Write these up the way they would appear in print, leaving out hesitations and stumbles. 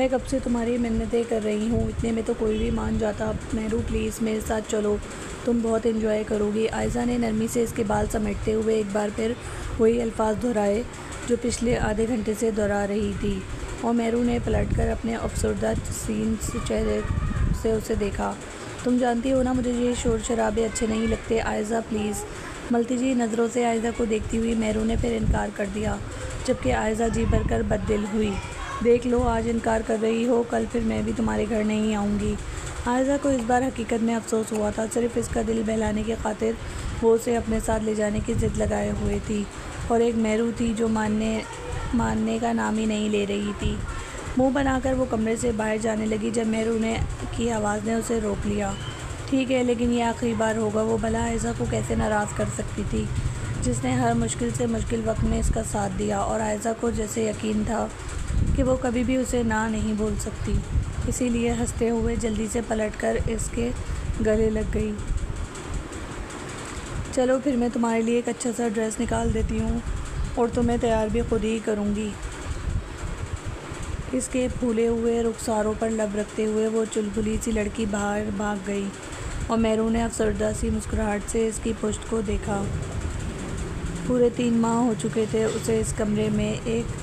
میں کب سے تمہاری منتیں کر رہی ہوں، اتنے میں تو کوئی بھی مان جاتا۔ مہرو پلیز میرے ساتھ چلو، تم بہت انجوائے کرو گی۔ عائزہ نے نرمی سے اس کے بال سمیٹتے ہوئے ایک بار پھر وہی الفاظ دہرائے جو پچھلے آدھے گھنٹے سے دہرا رہی تھی، اور مہرو نے پلٹ کر اپنے افسردہ حسین چہرے سے اسے دیکھا۔ تم جانتی ہو نا مجھے یہ شور شرابے اچھے نہیں لگتے۔ عائزہ پلیز۔ ملتی جی نظروں سے عائزہ کو دیکھتی ہوئی مہرو نے پھر انکار کر دیا، جبکہ عائزہ جی بھر کر بددل ہوئی۔ دیکھ لو، آج انکار کر رہی ہو، کل پھر میں بھی تمہارے گھر نہیں آؤں گی۔ عائزہ کو اس بار حقیقت میں افسوس ہوا تھا۔ صرف اس کا دل بہلانے کی خاطر وہ اسے اپنے ساتھ لے جانے کی ضد لگائے ہوئے تھی، اور ایک مہرو تھی جو ماننے کا نام ہی نہیں لے رہی تھی۔ منہ بنا کر وہ کمرے سے باہر جانے لگی جب مہرو کی آواز نے اسے روک لیا۔ ٹھیک ہے، لیکن یہ آخری بار ہوگا۔ وہ بھلا عائزہ کو کیسے ناراض کر سکتی تھی، جس نے ہر مشکل سے مشکل وقت میں اس کا ساتھ دیا، اور عائزہ کو جیسے یقین تھا کہ وہ کبھی بھی اسے نہ نہیں بول سکتی۔ اسی لیے ہنستے ہوئے جلدی سے پلٹ کر اس کے گلے لگ گئی۔ چلو پھر میں تمہارے لیے ایک اچھا سا ڈریس نکال دیتی ہوں، اور تمہیں تیار بھی خود ہی کروں گی۔ اس کے پھولے ہوئے رخساروں پر لب رکھتے ہوئے وہ چلبلی سی لڑکی باہر بھاگ گئی، اور مہرو نے افسردہ سی مسکراہٹ سے اس کی پشت کو دیکھا۔ پورے 3 ماہ ہو چکے تھے اسے اس کمرے میں ایک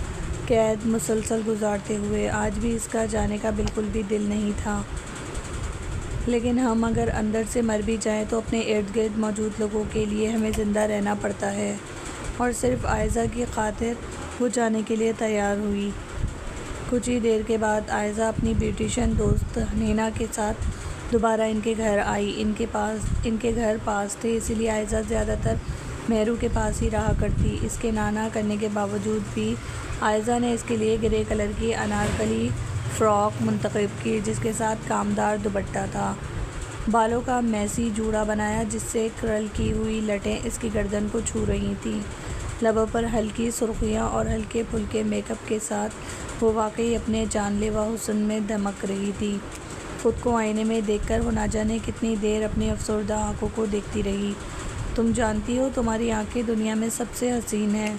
قید مسلسل گزارتے ہوئے۔ آج بھی اس کا جانے کا بالکل بھی دل نہیں تھا، لیکن ہم اگر اندر سے مر بھی جائیں تو اپنے ارد گرد موجود لوگوں کے لیے ہمیں زندہ رہنا پڑتا ہے، اور صرف عائزہ کی خاطر وہ جانے کے لیے تیار ہوئی۔ کچھ ہی دیر کے بعد عائزہ اپنی بیوٹیشین دوست نینا کے ساتھ دوبارہ ان کے گھر آئی۔ ان کے گھر پاس تھے، اسی لیے عائزہ زیادہ تر مہرو کے پاس ہی رہا کرتی۔ اس کے نانا کرنے کے باوجود بھی عائزہ نے اس کے لیے گرے کلر کی انارکلی فراک منتخب کی، جس کے ساتھ کامدار دوپٹہ تھا۔ بالوں کا میسی جوڑا بنایا جس سے کرل کی ہوئی لٹیں اس کی گردن کو چھو رہی تھیں۔ لبوں پر ہلکی سرخیاں اور ہلکے پھلکے میک اپ کے ساتھ وہ واقعی اپنے جان لیوا حسن میں دمک رہی تھی۔ خود کو آئینے میں دیکھ کر وہ نہ جانے کتنی دیر اپنی افسردہ آنکھوں کو دیکھتی رہی۔ تم جانتی ہو تمہاری آنکھیں دنیا میں سب سے حسین ہیں،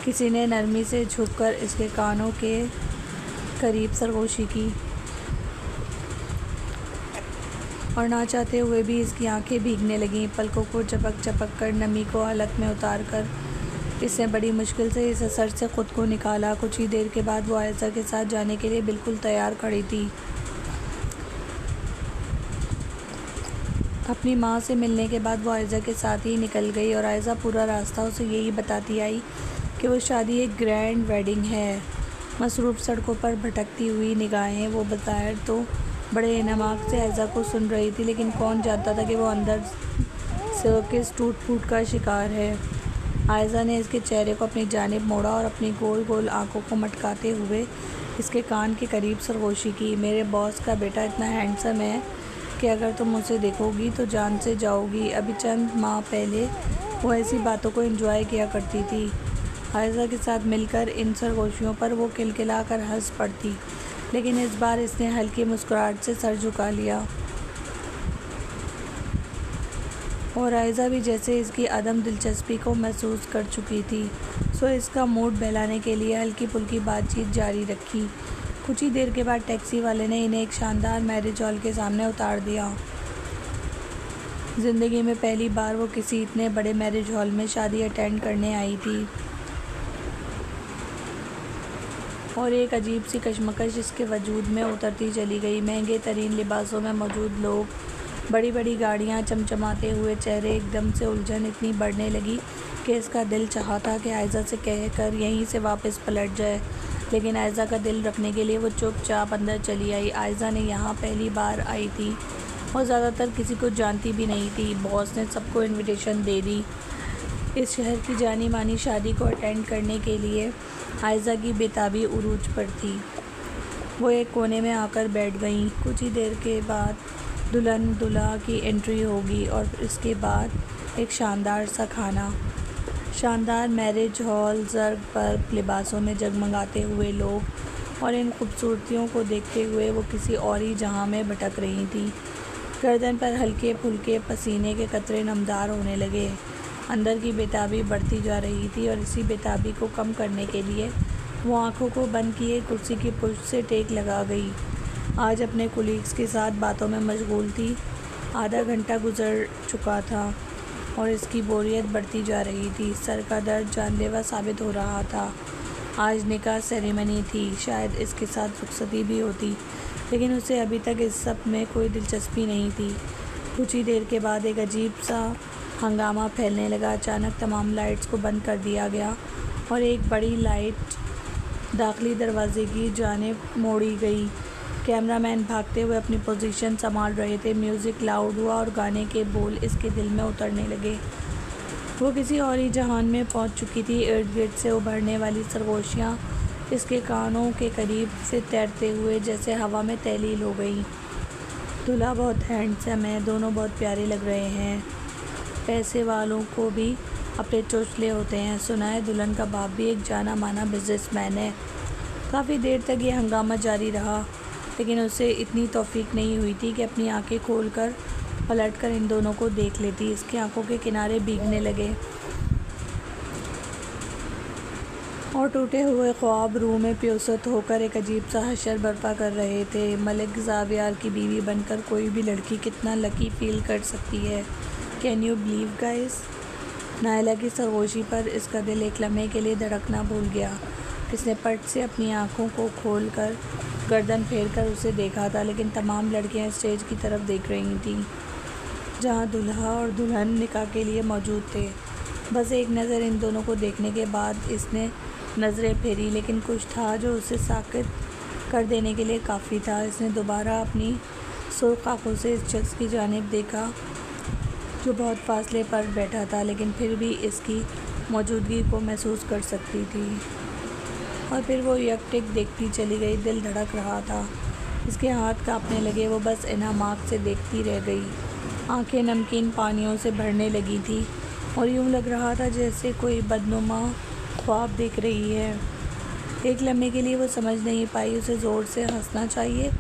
کسی نے نرمی سے جھک کر اس کے کانوں کے قریب سرگوشی کی، اور نہ چاہتے ہوئے بھی اس کی آنکھیں بھیگنے لگیں۔ پلکوں کو چپک چپک کر نمی کو حلق میں اتار کر اس نے بڑی مشکل سے اس اثر سے خود کو نکالا۔ کچھ ہی دیر کے بعد وہ عائزہ کے ساتھ جانے کے لیے بالکل تیار کھڑی تھی۔ اپنی ماں سے ملنے کے بعد وہ عائزہ کے ساتھ ہی نکل گئی، اور عائزہ پورا راستہ اسے یہی بتاتی آئی کہ وہ شادی ایک گرینڈ ویڈنگ ہے۔ مصروف سڑکوں پر بھٹکتی ہوئی نگاہیں وہ بظاہر تو بڑے انہماک سے عائزہ کو سن رہی تھی، لیکن کون جانتا تھا کہ وہ اندر سے کس ٹوٹ پھوٹ کا شکار ہے۔ عائزہ نے اس کے چہرے کو اپنی جانب موڑا اور اپنی گول گول آنکھوں کو مٹکاتے ہوئے اس کے کان کے قریب سرگوشی کی۔ میرے باس کا بیٹا اتنا ہینڈسم ہے کہ اگر تم اسے دیکھو گی تو جان سے جاؤ گی۔ ابھی چند ماہ پہلے وہ ایسی باتوں کو انجوائے کیا کرتی تھی۔ عائزہ کے ساتھ مل کر ان سرگوشیوں پر وہ کلکلا کر ہنس پڑتی، لیکن اس بار اس نے ہلکی مسکراہٹ سے سر جھکا لیا، اور عائزہ بھی جیسے اس کی عدم دلچسپی کو محسوس کر چکی تھی، سو اس کا موڈ بہلانے کے لیے ہلکی پھلکی بات چیت جاری رکھی۔ کچھ ہی دیر کے بعد ٹیکسی والے نے انہیں ایک شاندار میرج ہال کے سامنے اتار دیا۔ زندگی میں پہلی بار وہ کسی اتنے بڑے میرج ہال میں شادی اٹینڈ کرنے آئی تھی، اور ایک عجیب سی کشمکش اس کے وجود میں اترتی چلی گئی۔ مہنگے ترین لباسوں میں موجود لوگ، بڑی بڑی گاڑیاں، چمچماتے ہوئے چہرے، ایک دم سے الجھن اتنی بڑھنے لگی کہ اس کا دل چاہا تھا کہ عائزہ سے کہہ کر یہیں سے واپس پلٹ جائے، لیکن عائزہ کا دل رکھنے کے لیے وہ چپ چاپ اندر چلی آئی۔ عائزہ نے یہاں پہلی بار آئی تھی اور زیادہ تر کسی کو جانتی بھی نہیں تھی۔ باس نے سب کو انویٹیشن دے دی۔ اس شہر کی جانی مانی شادی کو اٹینڈ کرنے کے لیے عائزہ کی بے تابی عروج پر تھی۔ وہ ایک کونے میں آ کر بیٹھ گئیں۔ کچھ ہی دیر کے بعد دلہن دولہا کی انٹری ہوگی، اور اس کے بعد ایک شاندار سا کھانا۔ شاندار میرج ہال، زرق برق لباسوں میں جگمگاتے ہوئے لوگ، اور ان خوبصورتیوں کو دیکھتے ہوئے وہ کسی اور ہی جہاں میں بھٹک رہی تھیں۔ گردن پر ہلکے پھلکے پسینے کے قطرے نمدار ہونے لگے۔ اندر کی بے تابی بڑھتی جا رہی تھی، اور اسی بے تابی کو کم کرنے کے لیے وہ آنکھوں کو بند کیے کرسی کی پشت سے ٹیک لگا گئی۔ آج اپنے کولیگز کے ساتھ باتوں میں مشغول تھی۔ آدھا گھنٹہ گزر چکا تھا اور اس کی بوریت بڑھتی جا رہی تھی۔ سر کا درد جان لیوا ثابت ہو رہا تھا۔ آج نکاح سیریمنی تھی، شاید اس کے ساتھ رخصتی بھی ہوتی، لیکن اسے ابھی تک اس سب میں کوئی دلچسپی نہیں تھی۔ کچھ ہی دیر کے بعد ایک عجیب سا ہنگامہ پھیلنے لگا۔ اچانک تمام لائٹس کو بند کر دیا گیا اور ایک بڑی لائٹ داخلی دروازے کی جانب موڑی گئی۔ کیمرہ مین بھاگتے ہوئے اپنی پوزیشن سنبھال رہے تھے۔ میوزک لاؤڈ ہوا اور گانے کے بول اس کے دل میں اترنے لگے۔ وہ کسی اور ہی جہان میں پہنچ چکی تھی۔ ارد گرد سے ابھرنے والی سرگوشیاں اس کے کانوں کے قریب سے تیرتے ہوئے جیسے ہوا میں تحلیل ہو گئیں۔ دولہا بہت ہینڈسم ہے، دونوں بہت پیارے لگ رہے ہیں۔ پیسے والوں کو بھی اپنے چوچلے ہوتے ہیں۔ سنا ہے دلہن کا باپ بھی ایک جانا مانا بزنس مین ہے۔ کافی دیر تک یہ ہنگامہ جاری رہا، لیکن اسے اتنی توفیق نہیں ہوئی تھی کہ اپنی آنکھیں کھول کر پلٹ کر ان دونوں کو دیکھ لیتی۔ اس کی آنکھوں کے کنارے بھیگنے لگے اور ٹوٹے ہوئے خواب روح میں پیوست ہو کر ایک عجیب سا حشر برپا کر رہے تھے۔ ملک زاویار کی بیوی بن کر کوئی بھی لڑکی کتنا لکی فیل کر سکتی ہے۔ Can you believe guys? Naila کی سرگوشی پر اس کا دل ایک لمحے کے لیے دھڑکنا بھول گیا۔ اس نے پٹ سے اپنی آنکھوں کو کھول کر گردن پھیر کر اسے دیکھا تھا، لیکن تمام لڑکیاں اسٹیج کی طرف دیکھ رہی تھیں جہاں دولہا اور دلہن نکاح کے لیے موجود تھے۔ بس ایک نظر ان دونوں کو دیکھنے کے بعد اس نے نظریں پھیری، لیکن کچھ تھا جو اسے ساکت کر دینے کے لیے کافی تھا۔ اس نے دوبارہ اپنی سرخ آنکھوں سے اس شخص کی جانب دیکھا جو بہت فاصلے پر بیٹھا تھا، لیکن پھر بھی اس کی موجودگی کو محسوس کر سکتی تھی۔ اور پھر وہ یک ٹک دیکھتی چلی گئی۔ دل دھڑک رہا تھا، اس کے ہاتھ کانپنے لگے۔ وہ بس انہماک سے دیکھتی رہ گئی۔ آنکھیں نمکین پانیوں سے بھرنے لگی تھیں اور یوں لگ رہا تھا جیسے کوئی بدنما خواب دیکھ رہی ہے۔ ایک لمحے کے لیے وہ سمجھ نہیں پائی اسے زور سے ہنسنا چاہیے،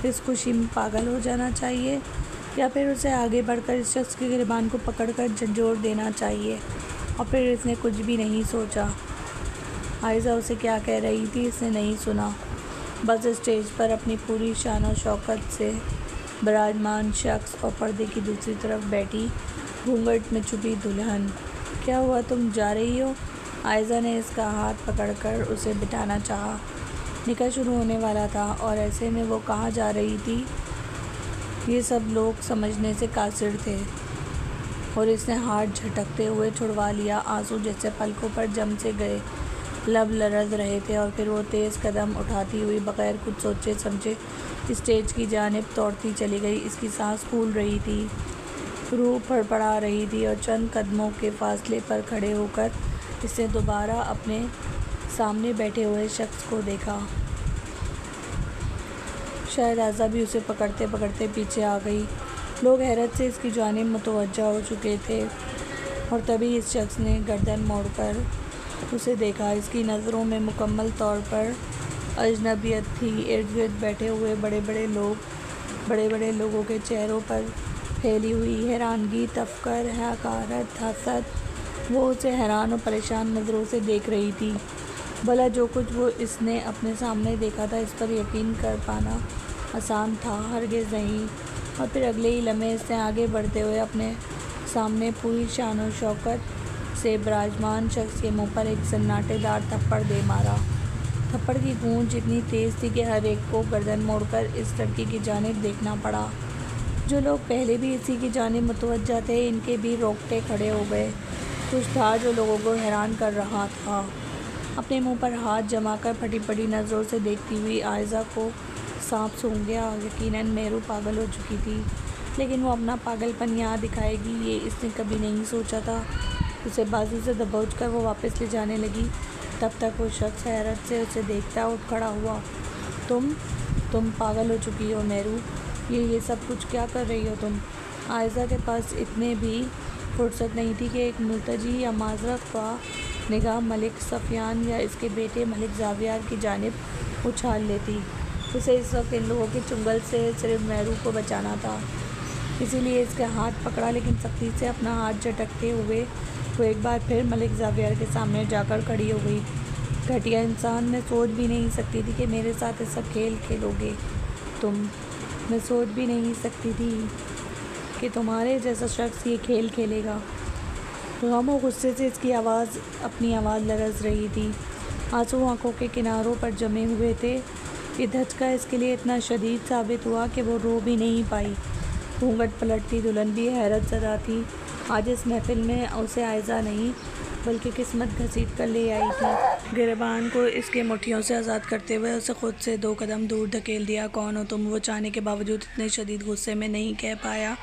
اس خوشی میں پاگل ہو جانا چاہیے، یا پھر اسے آگے بڑھ کر اس شخص کے گریبان کو پکڑ کر جھنجھوڑ دینا چاہیے۔ اور پھر اس نے کچھ بھی نہیں سوچا۔ عائزہ اسے کیا کہہ رہی تھی اس نے نہیں سنا، بس اسٹیج پر اپنی پوری شان و شوکت سے براجمان شخص اور پردے کی دوسری طرف بیٹھی گھونگھٹ میں چھپی دلہن۔ کیا ہوا، تم جا رہی ہو؟ عائزہ نے اس کا ہاتھ پکڑ کر اسے بٹھانا چاہا۔ نکاح شروع ہونے والا تھا اور ایسے میں وہ کہاں جا رہی تھی یہ سب لوگ سمجھنے سے قاصر تھے، اور اس نے ہاتھ جھٹکتے ہوئے چھڑوا لیا۔ آنسو جیسے پلکوں پر جم سے گئے، لب لرز رہے تھے، اور پھر وہ تیز قدم اٹھاتی ہوئی بغیر کچھ سوچے سمجھے اسٹیج کی جانب دوڑتی چلی گئی۔ اس کی سانس پھول رہی تھی، روح پھڑپڑا رہی تھی، اور چند قدموں کے فاصلے پر کھڑے ہو کر اس نے دوبارہ اپنے سامنے بیٹھے ہوئے شخص کو دیکھا۔ شاید عائزہ بھی اسے پکڑتے پکڑتے پیچھے آ گئی۔ لوگ حیرت سے اس کی جانب متوجہ ہو چکے تھے، اور تبھی اس شخص نے گردن موڑ کر اسے دیکھا۔ اس کی نظروں میں مکمل طور پر اجنبیت تھی۔ ارد گرد بیٹھے ہوئے بڑے بڑے لوگوں کے چہروں پر پھیلی ہوئی حیرانگی، تفکر، حقارت، حسد۔ وہ اسے حیران اور پریشان نظروں سے دیکھ رہی تھی۔ بھلا جو کچھ وہ اس نے اپنے سامنے دیکھا تھا اس پر یقین کر پانا آسان تھا؟ ہرگز نہیں۔ اور پھر اگلے ہی لمحے اس نے آگے بڑھتے ہوئے اپنے سامنے پوری شان و شوکت سے براجمان شخص کے منہ پر ایک سناٹے دار تھپڑ دے مارا۔ تھپڑ کی گونج اتنی تیز تھی کہ ہر ایک کو گردن موڑ کر اس لڑکی کی جانب دیکھنا پڑا۔ جو لوگ پہلے بھی اسی کی جانب متوجہ تھے ان کے بھی رونگٹے کھڑے ہو گئے۔ کچھ تھا جو لوگوں کو حیران کر رہا تھا۔ اپنے منہ پر ہاتھ جما کر پھٹی پڑی نظروں سے دیکھتی ہوئی عائزہ کو سانپ سونگھ گیا۔ یقیناً مہرو پاگل ہو چکی تھی، لیکن وہ اپنا پاگل پن یہاں دکھائے گی یہ اس نے کبھی نہیں سوچا تھا۔ اسے بازو سے دبوچ کر وہ واپس لے جانے لگی۔ تب تک وہ شخص حیرت سے اسے دیکھتا اٹھ کھڑا ہوا۔ تم پاگل ہو چکی ہو مہرو، یہ سب کچھ کیا کر رہی ہو تم؟ عائزہ کے پاس اتنے بھی فرصت نہیں تھی کہ ایک ملتجی یا معذرت خواہ نگاہ ملک سفیان یا اس کے بیٹے ملک زاویار کی جانب اچھال لیتی۔ اسے اس وقت ان لوگوں کے چنگل سے صرف مہرو کو بچانا تھا، اسی لیے اس کے ہاتھ پکڑا، لیکن سختی سے اپنا ہاتھ جھٹکتے ہوئے وہ ایک بار پھر ملک زاویار کے سامنے جا کر کھڑی ہو گئی۔ گھٹیا انسان، میں سوچ بھی نہیں سکتی تھی کہ میرے ساتھ ایسا کھیل کھیلو گے تم۔ میں سوچ بھی نہیں سکتی تھی کہ تمہارے جیسا شخص یہ کھیل کھیلے گا۔ غم و غصے سے اس کی اپنی آواز لرز رہی تھی۔ آنسو آنکھوں کے کناروں پر جمے ہوئے تھے۔ یہ دھچکا اس کے لیے اتنا شدید ثابت ہوا کہ وہ رو بھی نہیں پائی۔ گھونگھٹ پلٹتی دلہن بھی حیرت زدہ تھی۔ آج اس محفل میں اسے عائزہ نہیں بلکہ قسمت گھسیٹ کر لے آئی تھی۔ گریبان کو اس کے مٹھیوں سے آزاد کرتے ہوئے اسے خود سے 2 قدم دور دھکیل دیا۔ کون ہو تم؟ وہ چاہنے کے باوجود اتنے شدید غصے میں نہیں کہہ پایا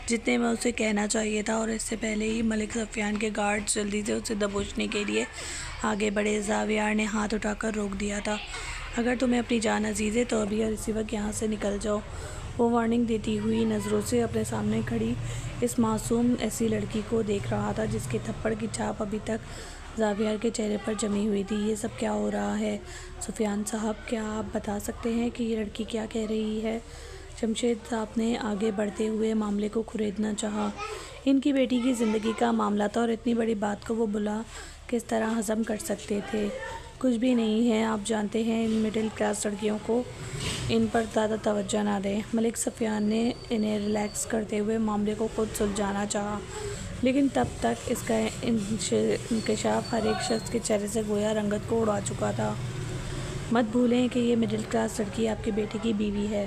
جتنے میں اسے کہنا چاہیے تھا، اور اس سے پہلے ہی ملک سفیان کے گارڈز جلدی سے اسے دبوچنے کے لیے آگے بڑھے۔ زاویار نے ہاتھ اٹھا کر روک دیا تھا۔ اگر تمہیں اپنی جان عزیز ہے تو ابھی اور اسی وقت یہاں سے نکل جاؤ۔ وہ وارننگ دیتی ہوئی نظروں سے اپنے سامنے کھڑی اس معصوم ایسی لڑکی کو دیکھ رہا تھا جس کے تھپڑ کی چھاپ ابھی تک زاویار کے چہرے پر جمی ہوئی تھی۔ یہ سب کیا ہو رہا ہے سفیان صاحب؟ کیا آپ بتا سکتے ہیں کہ یہ لڑکی کیا کہہ رہی ہے؟ جمشید صاحب نے آگے بڑھتے ہوئے معاملے کو کھریدنا چاہا۔ ان کی بیٹی کی زندگی کا معاملہ تھا اور اتنی بڑی بات کو وہ بلا کس طرح ہضم کر سکتے تھے؟ کچھ بھی نہیں ہے، آپ جانتے ہیں ان مڈل کلاس لڑکیوں کو ان پر زیادہ توجہ نہ دیں۔ ملک سفیان نے انہیں ریلیکس کرتے ہوئے معاملے کو خود سلجھانا چاہا، لیکن تب تک اس کا انکشاف ہر ایک شخص کے چہرے سے گویا رنگت کو اڑا چکا تھا۔ مت بھولیں کہ یہ مڈل کلاس لڑکی آپ کے بیٹے کی بیوی ہے۔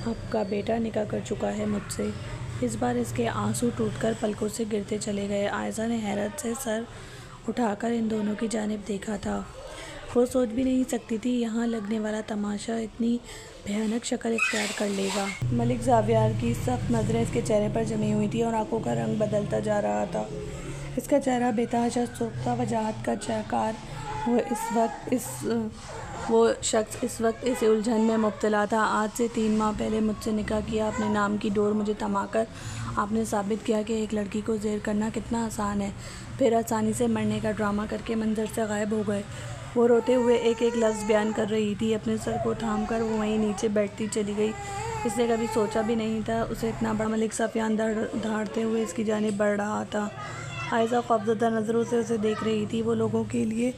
آپ کا بیٹا نکاح کر چکا ہے مجھ سے۔ اس بار اس کے آنسو ٹوٹ کر پلکوں سے گرتے چلے گئے۔ عائزہ نے حیرت سے سر اٹھا کر ان دونوں کی جانب دیکھا تھا۔ وہ سوچ بھی نہیں سکتی تھی یہاں لگنے والا تماشا اتنی بھیانک شکل اختیار کر لے گا۔ ملک زاویار کی سخت نظریں اس کے چہرے پر جمی ہوئی تھیں اور آنکھوں کا رنگ بدلتا جا رہا تھا۔ اس کا چہرہ بے تحاشا سرخ تھا، وجاہت کا شاہکار۔ وہ شخص اس وقت اس الجھن میں مبتلا تھا۔ آج سے 3 ماہ پہلے مجھ سے نکاح کیا، اپنے نام کی ڈور مجھے تھما کر آپ نے ثابت کیا کہ ایک لڑکی کو زیر کرنا کتنا آسان ہے، پھر آسانی سے مرنے کا ڈرامہ کر کے منظر سے غائب ہو گئے۔ وہ روتے ہوئے ایک ایک لفظ بیان کر رہی تھی۔ اپنے سر کو تھام کر وہ وہیں نیچے بیٹھتی چلی گئی۔ اس نے کبھی سوچا بھی نہیں تھا اسے اتنا بڑا ملک سفیان دھاڑتے ہوئے اس کی جانب بڑھ رہا تھا۔ عائزہ خوفزدہ نظروں سے اسے دیکھ رہی تھی۔ وہ لوگوں کے لیے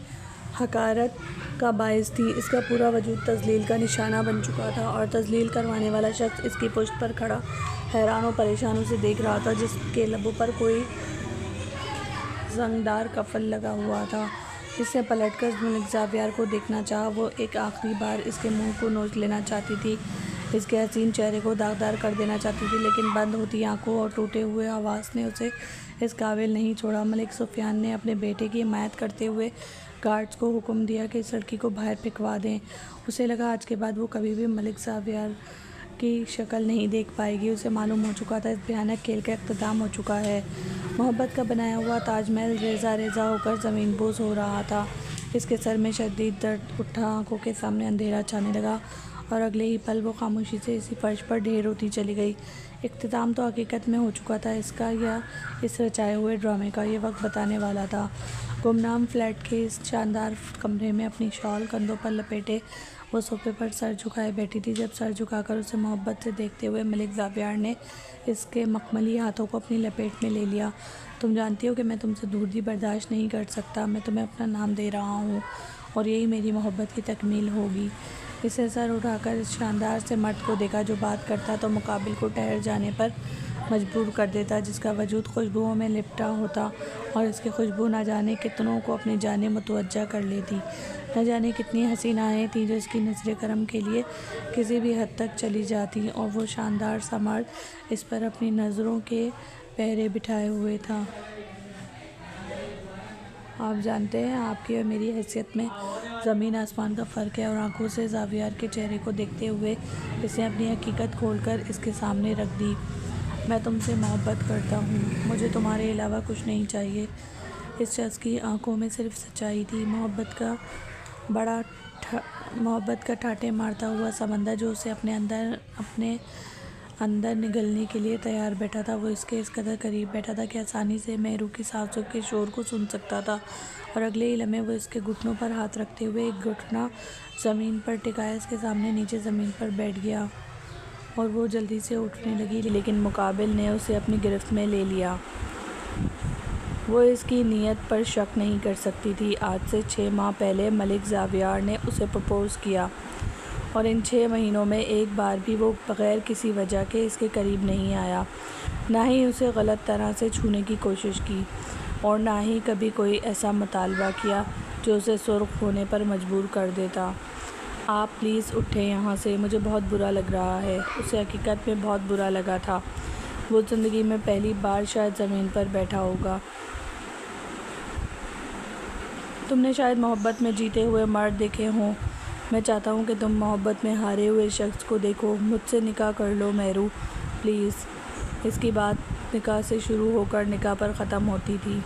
حقارت کا باعث تھی۔ اس کا پورا وجود تذلیل کا نشانہ بن چکا تھا، اور تذلیل کروانے والا شخص اس کی پشت پر کھڑا حیران و پریشان اسے دیکھ رہا تھا، جس کے لبوں پر کوئی زنگدار قفل لگا ہوا تھا۔ اس نے پلٹ کر ملک زاویار کو دیکھنا چاہا۔ وہ ایک آخری بار اس کے منہ کو نوچ لینا چاہتی تھی، اس کے حسین چہرے کو داغدار کر دینا چاہتی تھی، لیکن بند ہوتی آنکھوں اور ٹوٹے ہوئے حواس نے اسے اس قابل نہیں چھوڑا۔ ملک سفیان نے اپنے بیٹے کی حمایت کرتے ہوئے گارڈز کو حکم دیا کہ اس لڑکی کو باہر پھینکوا دیں۔ اسے لگا آج کے بعد وہ کبھی بھی ملک زاویار کی شکل نہیں دیکھ پائے گی۔ اسے معلوم ہو چکا تھا اس بھیانک کھیل کا اختتام ہو چکا ہے۔ محبت کا بنایا ہوا تاج محل ریزہ ریزہ ہو کر زمین بوس ہو رہا تھا۔ اس کے سر میں شدید درد اٹھا، آنکھوں کے سامنے اندھیرا چھانے لگا، اور اگلے ہی پل وہ خاموشی سے اسی فرش پر ڈھیر ہوتی چلی گئی۔ اختتام تو حقیقت میں ہو چکا تھا اس کا یا اس رچائے ہوئے ڈرامے کا، یہ وقت بتانے والا تھا۔ گمنام فلیٹ کے اس شاندار کمرے میں اپنی شال کندھوں پر لپیٹے وہ صوفے پر سر جھکائے بیٹھی تھی۔ جب سر جھکا کر اسے محبت سے دیکھتے ہوئے ملک زاویار نے اس کے مخملی ہاتھوں کو اپنی لپیٹ میں لے لیا۔ تم جانتی ہو کہ میں تم سے دوری برداشت نہیں کر سکتا۔ میں تمہیں اپنا نام دے رہا ہوں اور یہی میری محبت کی تکمیل ہوگی۔ اس نے سر اٹھا کر اس شاندار سے مرد کو دیکھا جو بات کرتا تو مقابل کو ٹھہر جانے پر مجبور کر دیتا، جس کا وجود خوشبوؤں میں لپٹا ہوتا، اور اس کی خوشبو نہ جانے کتنوں کو اپنی جانب متوجہ کر لیتی۔ نہ جانے کتنی حسینائیں تھیں جو اس کی نظر کرم کے لیے کسی بھی حد تک چلی جاتی، اور وہ شاندار سا مرد اس پر اپنی نظروں کے پہرے بٹھائے ہوئے تھا۔ آپ جانتے ہیں آپ کی اور میری حیثیت میں زمین آسمان کا فرق ہے، اور آنکھوں سے زاویار کے چہرے کو دیکھتے ہوئے اس نے اپنی حقیقت کھول کر اس کے سامنے رکھ دی۔ میں تم سے محبت کرتا ہوں، مجھے تمہارے علاوہ کچھ نہیں چاہیے۔ اس شخص کی آنکھوں میں صرف سچائی تھی، محبت کا ٹھاٹھے مارتا ہوا سمندر جو اسے اپنے اندر نگلنے کے لیے تیار بیٹھا تھا۔ وہ اس کے اس قدر قریب بیٹھا تھا کہ آسانی سے مہرو کی سانسوں کے شور کو سن سکتا تھا، اور اگلے ہی لمحے وہ اس کے گھٹنوں پر ہاتھ رکھتے ہوئے ایک گھٹنا زمین پر ٹکایا اس کے سامنے نیچے زمین پر بیٹھ گیا، اور وہ جلدی سے اٹھنے لگی، لیکن مقابل نے اسے اپنی گرفت میں لے لیا۔ وہ اس کی نیت پر شک نہیں کر سکتی تھی۔ آج سے 6 ماہ پہلے ملک زاویار نے اسے پرپوز کیا اور ان 6 مہینوں میں ایک بار بھی وہ بغیر کسی وجہ کے اس کے قریب نہیں آیا، نہ ہی اسے غلط طرح سے چھونے کی کوشش کی اور نہ ہی کبھی کوئی ایسا مطالبہ کیا جو اسے سرخ ہونے پر مجبور کر دیتا۔ آپ پلیز اٹھیں یہاں سے، مجھے بہت برا لگ رہا ہے۔ اسے حقیقت میں بہت برا لگا تھا۔ وہ زندگی میں پہلی بار شاید زمین پر بیٹھا ہوگا۔ تم نے شاید محبت میں جیتے ہوئے مرد دیکھے ہوں، میں چاہتا ہوں کہ تم محبت میں ہارے ہوئے شخص کو دیکھو۔ مجھ سے نکاح کر لو میرو، پلیز۔ اس کی بات نکاح سے شروع ہو کر نکاح پر ختم ہوتی تھی۔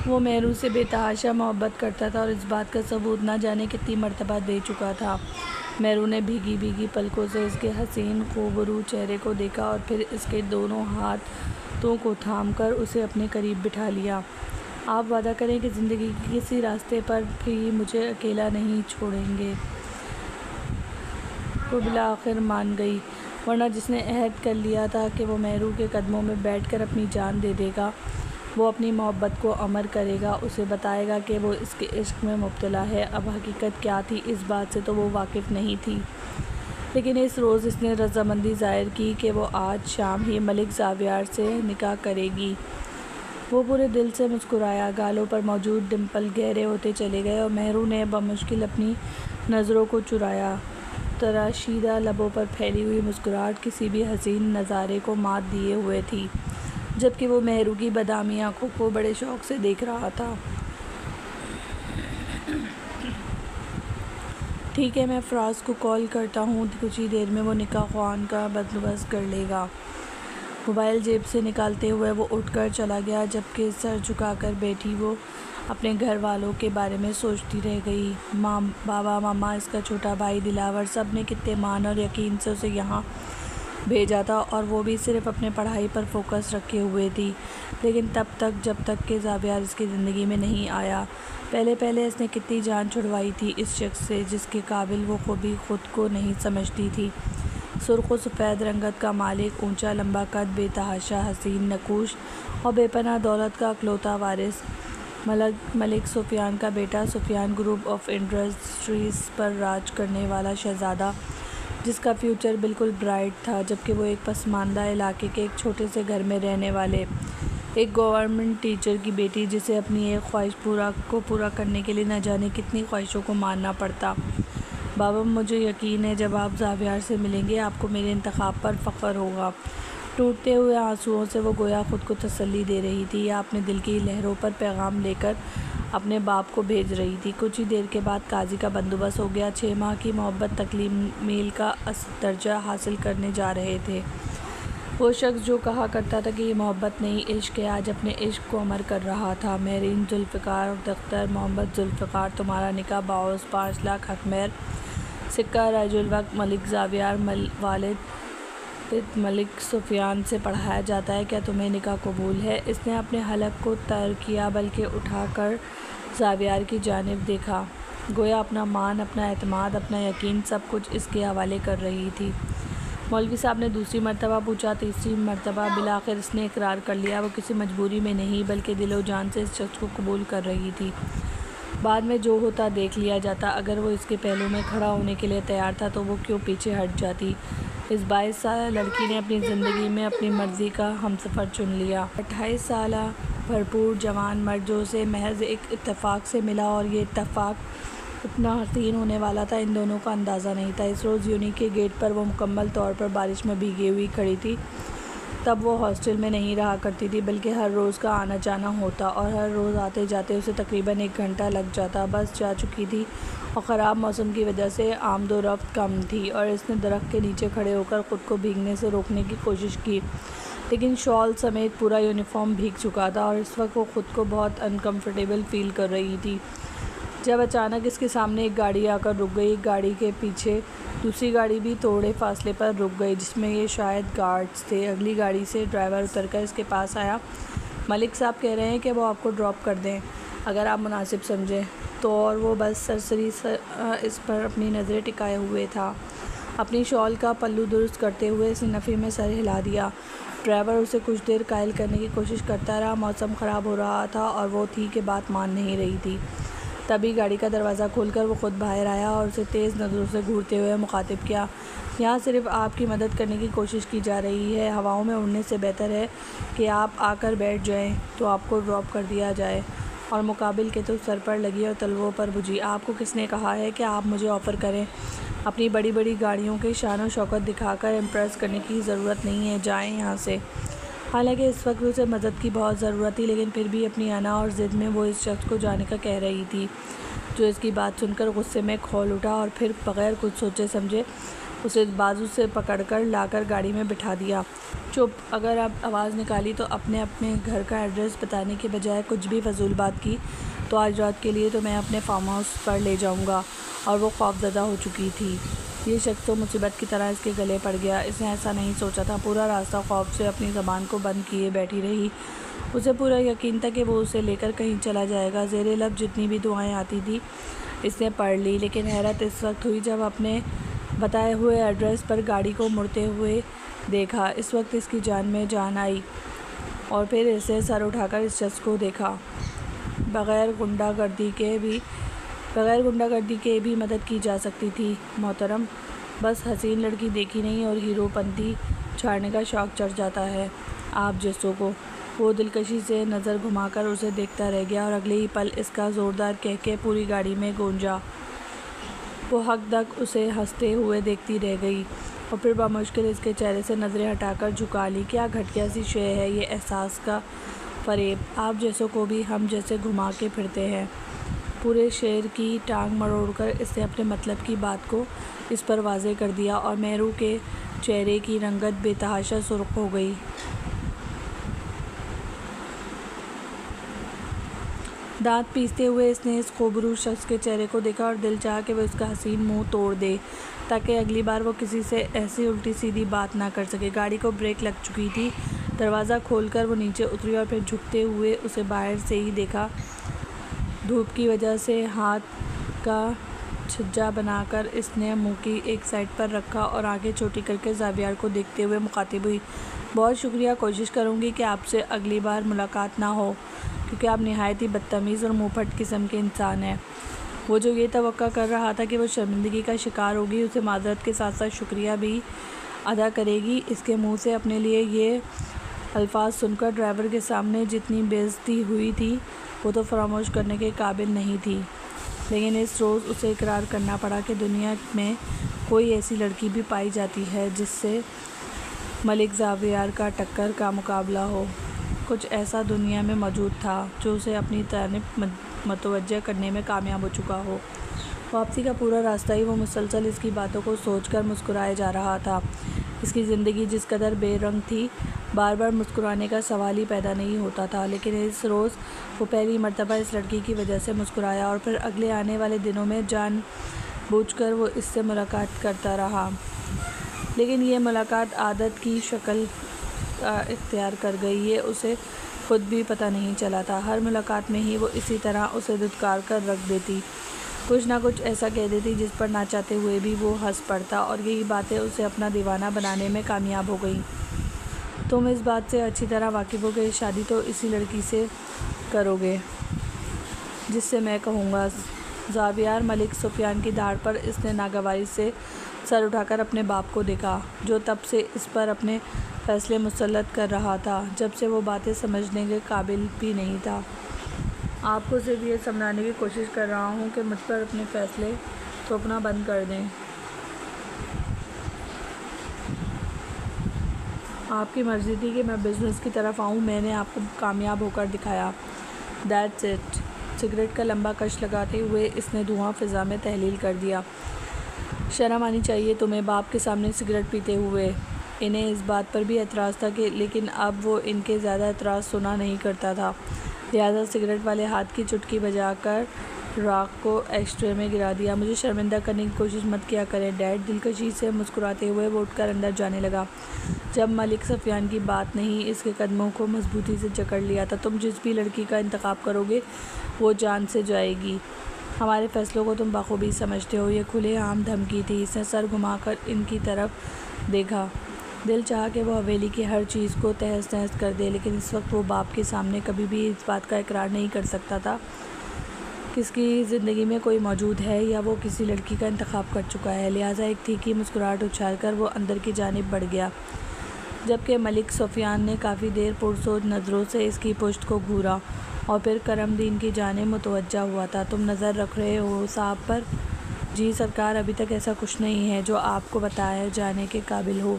وہ میرو سے بے تحاشا محبت کرتا تھا اور اس بات کا ثبوت نہ جانے کتنی مرتبہ دے چکا تھا۔ میرو نے بھیگی بھیگی پلکوں سے اس کے حسین خوبرو چہرے کو دیکھا اور پھر اس کے دونوں ہاتھوں کو تھام کر اسے اپنے قریب بٹھا لیا۔ آپ وعدہ کریں کہ زندگی کے کسی راستے پر بھی مجھے اکیلا نہیں چھوڑیں گے۔ وہ بالآخر مان گئی، ورنہ جس نے عہد کر لیا تھا کہ وہ میرو کے قدموں میں بیٹھ کر اپنی جان دے دے گا، وہ اپنی محبت کو امر کرے گا، اسے بتائے گا کہ وہ اس کے عشق میں مبتلا ہے۔ اب حقیقت کیا تھی اس بات سے تو وہ واقف نہیں تھی، لیکن اس روز اس نے رضامندی ظاہر کی کہ وہ آج شام ہی ملک زاویار سے نکاح کرے گی۔ وہ پورے دل سے مسکرایا، گالوں پر موجود ڈمپل گہرے ہوتے چلے گئے اور میرو نے بمشکل اپنی نظروں کو چرایا۔ تراشیدہ لبوں پر پھیلی ہوئی مسکراہٹ کسی بھی حسین نظارے کو مات دیے ہوئے تھی، جبکہ وہ میرو کی بادامی آنکھوں کو بڑے شوق سے دیکھ رہا تھا۔ ٹھیک ہے، میں فراز کو کال کرتا ہوں، کچھ ہی دیر میں وہ نکاح خوان کا بندوبست کر لے گا۔ موبائل جیب سے نکالتے ہوئے وہ اٹھ کر چلا گیا، جبکہ سر جھکا کر بیٹھی وہ اپنے گھر والوں کے بارے میں سوچتی رہ گئی۔ بابا، ماما، اس کا چھوٹا بھائی دلاور، سب نے کتنے مان اور یقین سے اسے یہاں بھیجا تھا اور وہ بھی صرف اپنے پڑھائی پر فوکس رکھے ہوئے تھی، لیکن جب تک کہ زاویار اس کی زندگی میں نہیں آیا۔ پہلے اس نے کتنی جان چھڑوائی تھی اس شخص سے جس کے قابل وہ کبھی خود کو نہیں سمجھتی تھی۔ سرخ و سفید رنگت کا مالک، اونچا لمبا قد، بے تحاشا حسین نقوش اور بے پناہ دولت کا اکلوتا وارث، ملک سفیان کا بیٹا، سفیان گروپ آف انڈسٹریز پر راج کرنے والا شہزادہ، جس کا فیوچر بالکل برائٹ تھا، جبکہ وہ ایک پسماندہ علاقے کے ایک چھوٹے سے گھر میں رہنے والے ایک گورنمنٹ ٹیچر کی بیٹی، جسے اپنی ایک خواہش کو پورا کرنے کے لیے نہ جانے کتنی خواہشوں کو مارنا پڑتا۔ بابا، مجھے یقین ہے جب آپ زاویار سے ملیں گے آپ کو میرے انتخاب پر فخر ہوگا۔ ٹوٹتے ہوئے آنسوؤں سے وہ گویا خود کو تسلی دے رہی تھی یا اپنے دل کی لہروں پر پیغام لے کر اپنے باپ کو بھیج رہی تھی۔ کچھ ہی دیر کے بعد قاضی کا بندوبست ہو گیا۔ 6 ماہ کی محبت تکمیل کا درجہ حاصل کرنے جا رہے تھے۔ وہ شخص جو کہا کرتا تھا کہ یہ محبت نہیں عشق ہے، آج اپنے عشق کو امر کر رہا تھا۔ مہرین ذوالفقار دختر محمد ذوالفقار، تمہارا نکاح باعث 5 لاکھ حق مہر، سکہ رائج الوقت ملک زاویار والد ملک سفیان سے پڑھایا جاتا ہے، کیا تمہیں نکاح قبول ہے؟ اس نے اپنے حلق کو تر کیا بلکہ اٹھا کر زاویار کی جانب دیکھا، گویا اپنا مان، اپنا اعتماد، اپنا یقین سب کچھ اس کے حوالے کر رہی تھی۔ مولوی صاحب نے دوسری مرتبہ پوچھا، تیسری مرتبہ۔ بالآخر اس نے اقرار کر لیا، وہ کسی مجبوری میں نہیں بلکہ دل و جان سے اس شخص کو قبول کر رہی تھی۔ بعد میں جو ہوتا دیکھ لیا جاتا، اگر وہ اس کے پہلو میں کھڑا ہونے کے لیے تیار تھا تو وہ کیوں پیچھے ہٹ جاتی؟ اس 22 سالہ لڑکی نے اپنی زندگی میں اپنی مرضی کا ہمسفر چن لیا۔ 28 سالہ بھرپور جوان مرد جو اسے محض ایک اتفاق سے ملا اور یہ اتفاق اتنا حسین ہونے والا تھا، ان دونوں کا اندازہ نہیں تھا۔ اس روز یونی کے گیٹ پر وہ مکمل طور پر بارش میں بھیگی ہوئی کھڑی تھی۔ تب وہ ہاسٹل میں نہیں رہا کرتی تھی بلکہ ہر روز کا آنا جانا ہوتا اور ہر روز آتے جاتے اسے تقریباً 1 گھنٹہ لگ جاتا۔ بس جا چکی تھی اور خراب موسم کی وجہ سے آمد و رفت کم تھی اور اس نے درخت کے نیچے کھڑے ہو کر خود کو بھیگنے سے روکنے کی کوشش کی، لیکن شال سمیت پورا یونیفارم بھیگ چکا تھا اور اس وقت وہ خود کو بہت انکمفرٹیبل فیل کر رہی تھی جب اچانک اس کے سامنے ایک گاڑی آ کر رک گئی۔ گاڑی کے پیچھے دوسری گاڑی بھی تھوڑے فاصلے پر رک گئی جس میں یہ شاید گارڈز تھے۔ اگلی گاڑی سے ڈرائیور اتر کر اس کے پاس آیا۔ ملک صاحب کہہ رہے ہیں کہ وہ آپ کو ڈراپ کر دیں اگر آپ مناسب سمجھیں تو، اور وہ بس سرسری اس پر اپنی نظریں ٹکائے ہوئے تھا۔ اپنی شال کا پلو درست کرتے ہوئے اس نے نفی میں سر ہلا دیا۔ ڈرائیور اسے کچھ دیر قائل کرنے کی کوشش کرتا رہا۔ موسم خراب ہو رہا تھا اور وہ تھی کہ بات مان نہیں رہی تھی۔ تبھی گاڑی کا دروازہ کھول کر وہ خود باہر آیا اور اسے تیز نظروں سے گھورتے ہوئے مخاطب کیا۔ یہاں صرف آپ کی مدد کرنے کی کوشش کی جا رہی ہے۔ ہواؤں میں اڑنے سے بہتر ہے کہ آپ آ کر بیٹھ جائیں تو آپ کو ڈراپ کر دیا جائے۔ اور مقابل کے تو سر پر لگی اور تلوؤں پر بجھی۔ آپ کو کس نے کہا ہے کہ آپ مجھے آفر کریں؟ اپنی بڑی بڑی گاڑیوں کی شان و شوکت دکھا کر امپریس کرنے کی ضرورت نہیں ہے، جائیں یہاں سے۔ حالانکہ اس وقت اسے مدد کی بہت ضرورت تھی، لیکن پھر بھی اپنی انا اور ضد میں وہ اس شخص کو جانے کا کہہ رہی تھی، جو اس کی بات سن کر غصے میں کھول اٹھا اور پھر بغیر کچھ سوچے سمجھے اسے بازو سے پکڑ کر لا کر گاڑی میں بٹھا دیا۔ چپ! اگر اب آواز نکالی تو اپنے گھر کا ایڈریس بتانے کے بجائے کچھ بھی فضول بات کی تو آج رات کے لیے تو میں اپنے فارم ہاؤس پر لے جاؤں گا۔ اور وہ خوفزدہ ہو چکی تھی۔ یہ شخص تو مصیبت کی طرح اس کے گلے پڑ گیا۔ اس نے ایسا نہیں سوچا تھا۔ پورا راستہ خوف سے اپنی زبان کو بند کیے بیٹھی رہی۔ اسے پورا یقین تھا کہ وہ اسے لے کر کہیں چلا جائے گا۔ زیر لب جتنی بھی دعائیں آتی تھیں اس نے پڑھ لی، لیکن حیرت اس وقت ہوئی جب اپنے بتائے ہوئے ایڈریس پر گاڑی کو مڑتے ہوئے دیکھا۔ اس وقت اس کی جان میں جان آئی اور پھر اسے سر اٹھا کر اس شخص کو دیکھا۔ بغیر غنڈہ گردی کے بھی مدد کی جا سکتی تھی محترم۔ بس حسین لڑکی دیکھی نہیں اور ہیرو پنتی چھاڑنے کا شوق چڑھ جاتا ہے آپ جیسوں کو۔ وہ دلکشی سے نظر گھما کر اسے دیکھتا رہ گیا اور اگلے ہی پل اس کا زوردار کہکے پوری گاڑی میں گونجا۔ وہ ہک دک اسے ہنستے ہوئے دیکھتی رہ گئی اور پھر بمشکل اس کے چہرے سے نظریں ہٹا کر جھکا لی۔ کیا گھٹیا سی شے ہے یہ احساس کا فریب! آپ جیسوں کو بھی ہم جیسے گھما کے پھرتے ہیں۔ پورے شعر کی ٹانگ مروڑ کر اس نے اپنے مطلب کی بات کو اس پر واضح کر دیا اور مہرو کے چہرے کی رنگت بے تحاشا سرخ ہو گئی۔ دانت پیستے ہوئے اس نے اس خوبرو شخص کے چہرے کو دیکھا اور دل چاہا کہ وہ اس کا حسین منہ توڑ دے تاکہ اگلی بار وہ کسی سے ایسی الٹی سیدھی بات نہ کر سکے۔ گاڑی کو بریک لگ چکی تھی۔ دروازہ کھول کر وہ نیچے اتری اور پھر جھکتے ہوئے اسے باہر سے ہی دیکھا۔ دھوپ کی وجہ سے ہاتھ کا چھجا بنا کر اس نے منہ کی ایک سائڈ پر رکھا اور آنکھیں چھوٹی کر کے زاویار کو دیکھتے ہوئے مخاطب ہوئی۔ بہت شکریہ، کوشش کروں گی کہ آپ سے اگلی بار ملاقات نہ ہو، کیونکہ آپ نہایت ہی بدتمیز اور منہ پھٹ قسم کے انسان ہیں۔ وہ جو یہ توقع کر رہا تھا کہ وہ شرمندگی کا شکار ہوگی، اسے معذرت کے ساتھ ساتھ شکریہ بھی ادا کرے گی، اس کے منہ سے اپنے لیے یہ الفاظ سن کر ڈرائیور کے سامنے جتنی بے عزتی ہوئی تھی وہ تو فراموش کرنے کے قابل نہیں تھی، لیکن اس روز اسے اقرار کرنا پڑا کہ دنیا میں کوئی ایسی لڑکی بھی پائی جاتی ہے جس سے ملک زاویار کا ٹکر کا مقابلہ ہو۔ کچھ ایسا دنیا میں موجود تھا جو اسے اپنی جانب متوجہ کرنے میں کامیاب ہو چکا ہو۔ واپسی کا پورا راستہ ہی وہ مسلسل اس کی باتوں کو سوچ کر مسکرائے جا رہا تھا۔ اس کی زندگی جس قدر بے رنگ تھی، بار بار مسکرانے کا سوال ہی پیدا نہیں ہوتا تھا، لیکن اس روز وہ پہلی مرتبہ اس لڑکی کی وجہ سے مسکرایا اور پھر اگلے آنے والے دنوں میں جان بوجھ کر وہ اس سے ملاقات کرتا رہا۔ لیکن یہ ملاقات عادت کی شکل اختیار کر گئی، یہ اسے خود بھی پتہ نہیں چلا تھا۔ ہر ملاقات میں ہی وہ اسی طرح اسے دھتکار کر رکھ دیتی، کچھ نہ کچھ ایسا کہہ دیتی جس پر نہ چاہتے ہوئے بھی وہ ہنس پڑتا، اور یہی باتیں اسے اپنا دیوانہ بنانے میں کامیاب ہو گئیں۔ تم اس بات سے اچھی طرح واقف ہو کہ شادی تو اسی لڑکی سے کرو گے جس سے میں کہوں گا۔ زاویار ملک سفیان کی داڑھ پر اس نے ناگواری سے سر اٹھا کر اپنے باپ کو دیکھا، جو تب سے اس پر اپنے فیصلے مسلط کر رہا تھا جب سے وہ باتیں سمجھنے کے قابل بھی نہیں تھا۔ آپ کو صرف یہ سمجھانے کی کوشش کر رہا ہوں کہ مجھ پر اپنے فیصلے تھوپنا بند کر دیں۔ آپ کی مرضی تھی کہ میں بزنس کی طرف آؤں، میں نے آپ کو کامیاب ہو کر دکھایا۔ That's it. سگریٹ کا لمبا کش لگاتے ہوئے اس نے دھواں فضا میں تحلیل کر دیا۔ شرم آنی چاہیے تمہیں، باپ کے سامنے سگریٹ پیتے ہوئے۔ انہیں اس بات پر بھی اعتراض تھا کہ لیکن اب وہ ان کے زیادہ اعتراض سنا نہیں کرتا تھا، لہٰذا سگریٹ والے ہاتھ کی چٹکی بجا کر راکھ کو ایش ٹرے میں گرا دیا۔ مجھے شرمندہ کرنے کی کوشش مت کیا کریں ڈیڈ۔ دلکشی سے مسکراتے ہوئے وہ اٹھ کر اندر جانے لگا۔ جب ملک سفیان کی بات نہیں اس کے قدموں کو مضبوطی سے جکڑ لیا تھا۔ تم جس بھی لڑکی کا انتخاب کرو گے وہ جان سے جائے گی، ہمارے فیصلوں کو تم بخوبی سمجھتے ہو۔ یہ کھلے عام دھمکی تھی۔ اس نے سر گھما کر ان کی طرف دیکھا۔ دل چاہا کہ وہ حویلی کی ہر چیز کو تہس نہس کر دے، لیکن اس وقت وہ باپ کے سامنے کبھی بھی اس بات کا اقرار نہیں کر سکتا تھا کہ اس کی زندگی میں کوئی موجود ہے یا وہ کسی لڑکی کا انتخاب کر چکا ہے۔ لہٰذا ایک تیکھی مسکراہٹ اچھال کر وہ اندر کی جانب بڑھ گیا، جبکہ ملک سفیان نے کافی دیر پرسوچ نظروں سے اس کی پشت کو گھورا اور پھر کرم دین کی جانب متوجہ ہوا تھا۔ تم نظر رکھ رہے ہو صاحب پر؟ جی سرکار، ابھی تک ایسا کچھ نہیں ہے جو آپ کو بتایا جانے کے قابل ہو۔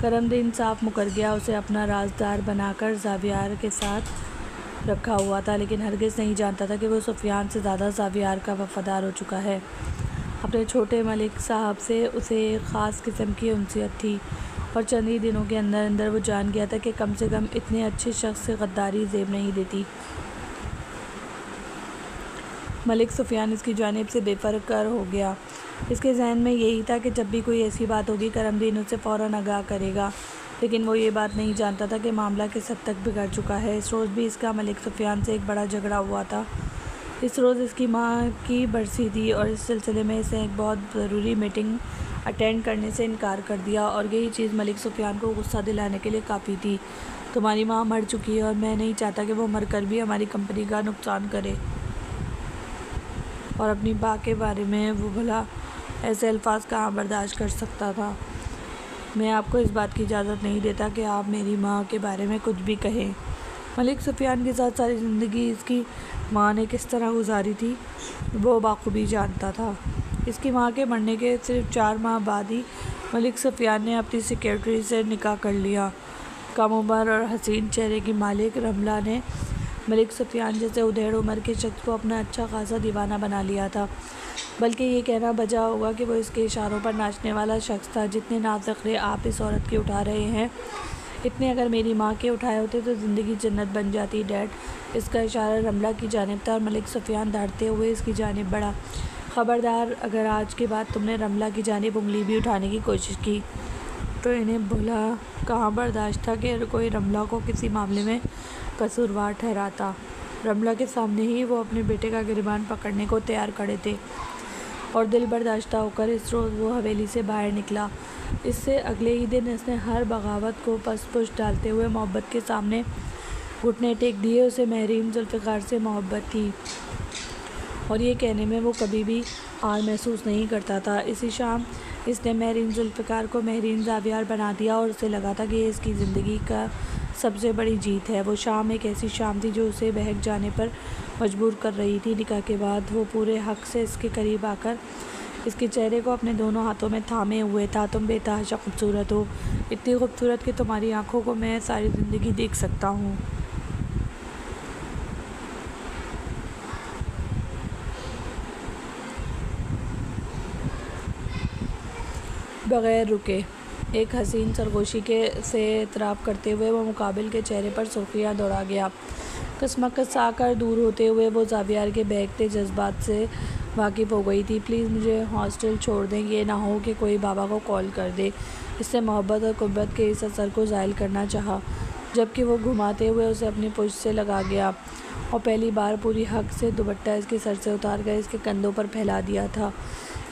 کرم دین صاف مکر گیا۔ اسے اپنا رازدار بنا کر زاویار کے ساتھ رکھا ہوا تھا، لیکن ہرگز نہیں جانتا تھا کہ وہ سفیان سے زیادہ زاویار کا وفادار ہو چکا ہے۔ اپنے چھوٹے ملک صاحب سے اسے ایک خاص قسم کی انسیت تھی، اور چند ہی دنوں کے اندر اندر وہ جان گیا تھا کہ کم سے کم اتنے اچھے شخص سے غداری زیب نہیں دیتی۔ ملک سفیان اس کی جانب سے بے فکر ہو گیا۔ اس کے ذہن میں یہی تھا کہ جب بھی کوئی ایسی بات ہوگی کرم دین اسے فوراً آگاہ کرے گا، لیکن وہ یہ بات نہیں جانتا تھا کہ معاملہ کس حد تک بگڑ چکا ہے۔ اس روز بھی اس کا ملک سفیان سے ایک بڑا جھگڑا ہوا تھا۔ اس روز اس کی ماں کی برسی تھی، اور اس سلسلے میں اس نے ایک بہت ضروری میٹنگ اٹینڈ کرنے سے انکار کر دیا، اور یہی چیز ملک سفیان کو غصہ دلانے کے لیے کافی تھی۔ تمہاری ماں مر چکی ہے، اور میں نہیں چاہتا کہ وہ مر کر بھی ہماری کمپنی کا نقصان کرے۔ اور اپنی ماں کے بارے میں وہ بھلا ایسے الفاظ کہاں برداشت کر سکتا تھا؟ میں آپ کو اس بات کی اجازت نہیں دیتا کہ آپ میری ماں کے بارے میں کچھ بھی کہیں۔ ملک سفیان کے ساتھ ساری زندگی اس کی ماں نے کس طرح گزاری تھی وہ بخوبی جانتا تھا۔ اس کی ماں کے مرنے کے صرف 4 ماہ بعد ہی ملک سفیان نے اپنی سیکرٹری سے نکاح کر لیا۔ کم عمر اور حسین چہرے کی مالک رملہ نے ملک سفیان جیسے ادھیڑ عمر کے شخص کو اپنا اچھا خاصا دیوانہ بنا لیا تھا، بلکہ یہ کہنا بجا ہوگا کہ وہ اس کے اشاروں پر ناچنے والا شخص تھا۔ جتنے ناز نخرے آپ اس عورت کے اٹھا رہے ہیں، اتنے اگر میری ماں کے اٹھائے ہوتے تو زندگی جنت بن جاتی ڈیڈ۔ اس کا اشارہ رملہ کی جانب تھا، اور ملک سفیان دھاڑتے ہوئے اس کی جانب بڑھا۔ خبردار، اگر آج کے بعد تم نے رملہ کی جانب انگلی بھی اٹھانے کی کوشش کی تو انہیں بھلا کہاں برداشت تھا کہ کوئی رملہ کو کسی معاملے میں قصوروار ٹھہراتا۔ رملہ کے سامنے ہی وہ اپنے بیٹے کا گریبان پکڑنے کو تیار کھڑے تھے، اور دل برداشتہ ہو کر اس روز وہ حویلی سے باہر نکلا۔ اس سے اگلے ہی دن اس نے ہر بغاوت کو پس پش ڈالتے ہوئے محبت کے سامنے گھٹنے ٹیک دیے۔ اسے مہرین ذوالفقار سے محبت تھی، اور یہ کہنے میں وہ کبھی بھی عار محسوس نہیں کرتا تھا۔ اسی شام اس نے مہرین ذوالفقار کو مہرین زاویار بنا دیا، اور اسے لگا تھا کہ یہ اس کی زندگی کا سب سے بڑی جیت ہے۔ وہ شام ایک ایسی شام تھی جو اسے بہک جانے پر مجبور کر رہی تھی۔ نکاح کے بعد وہ پورے حق سے اس کے قریب آ کر اس کے چہرے کو اپنے دونوں ہاتھوں میں تھامے ہوئے تھا۔ تم بے تحاشا خوبصورت ہو، اتنی خوبصورت کہ تمہاری آنکھوں کو میں ساری زندگی دیکھ سکتا ہوں۔ بغیر رکے ایک حسین سرگوشی سے اعتراف کرتے ہوئے وہ مقابل کے چہرے پر سرخیاں دوڑا گیا۔ کسمکس آ کر دور ہوتے ہوئے وہ زاویار کے بہکتے جذبات سے واقف ہو گئی تھی۔ پلیز مجھے ہاسٹل چھوڑ دیں، یہ نہ ہو کہ کوئی بابا کو کال کر دے۔ اس نے محبت اور قربت کے اس اثر کو زائل کرنا چاہا، جبکہ وہ گھماتے ہوئے اسے اپنی پشت سے لگا گیا، اور پہلی بار پوری حق سے دوپٹہ اس کے سر سے اتار کر اس کے کندھوں پر پھیلا دیا تھا۔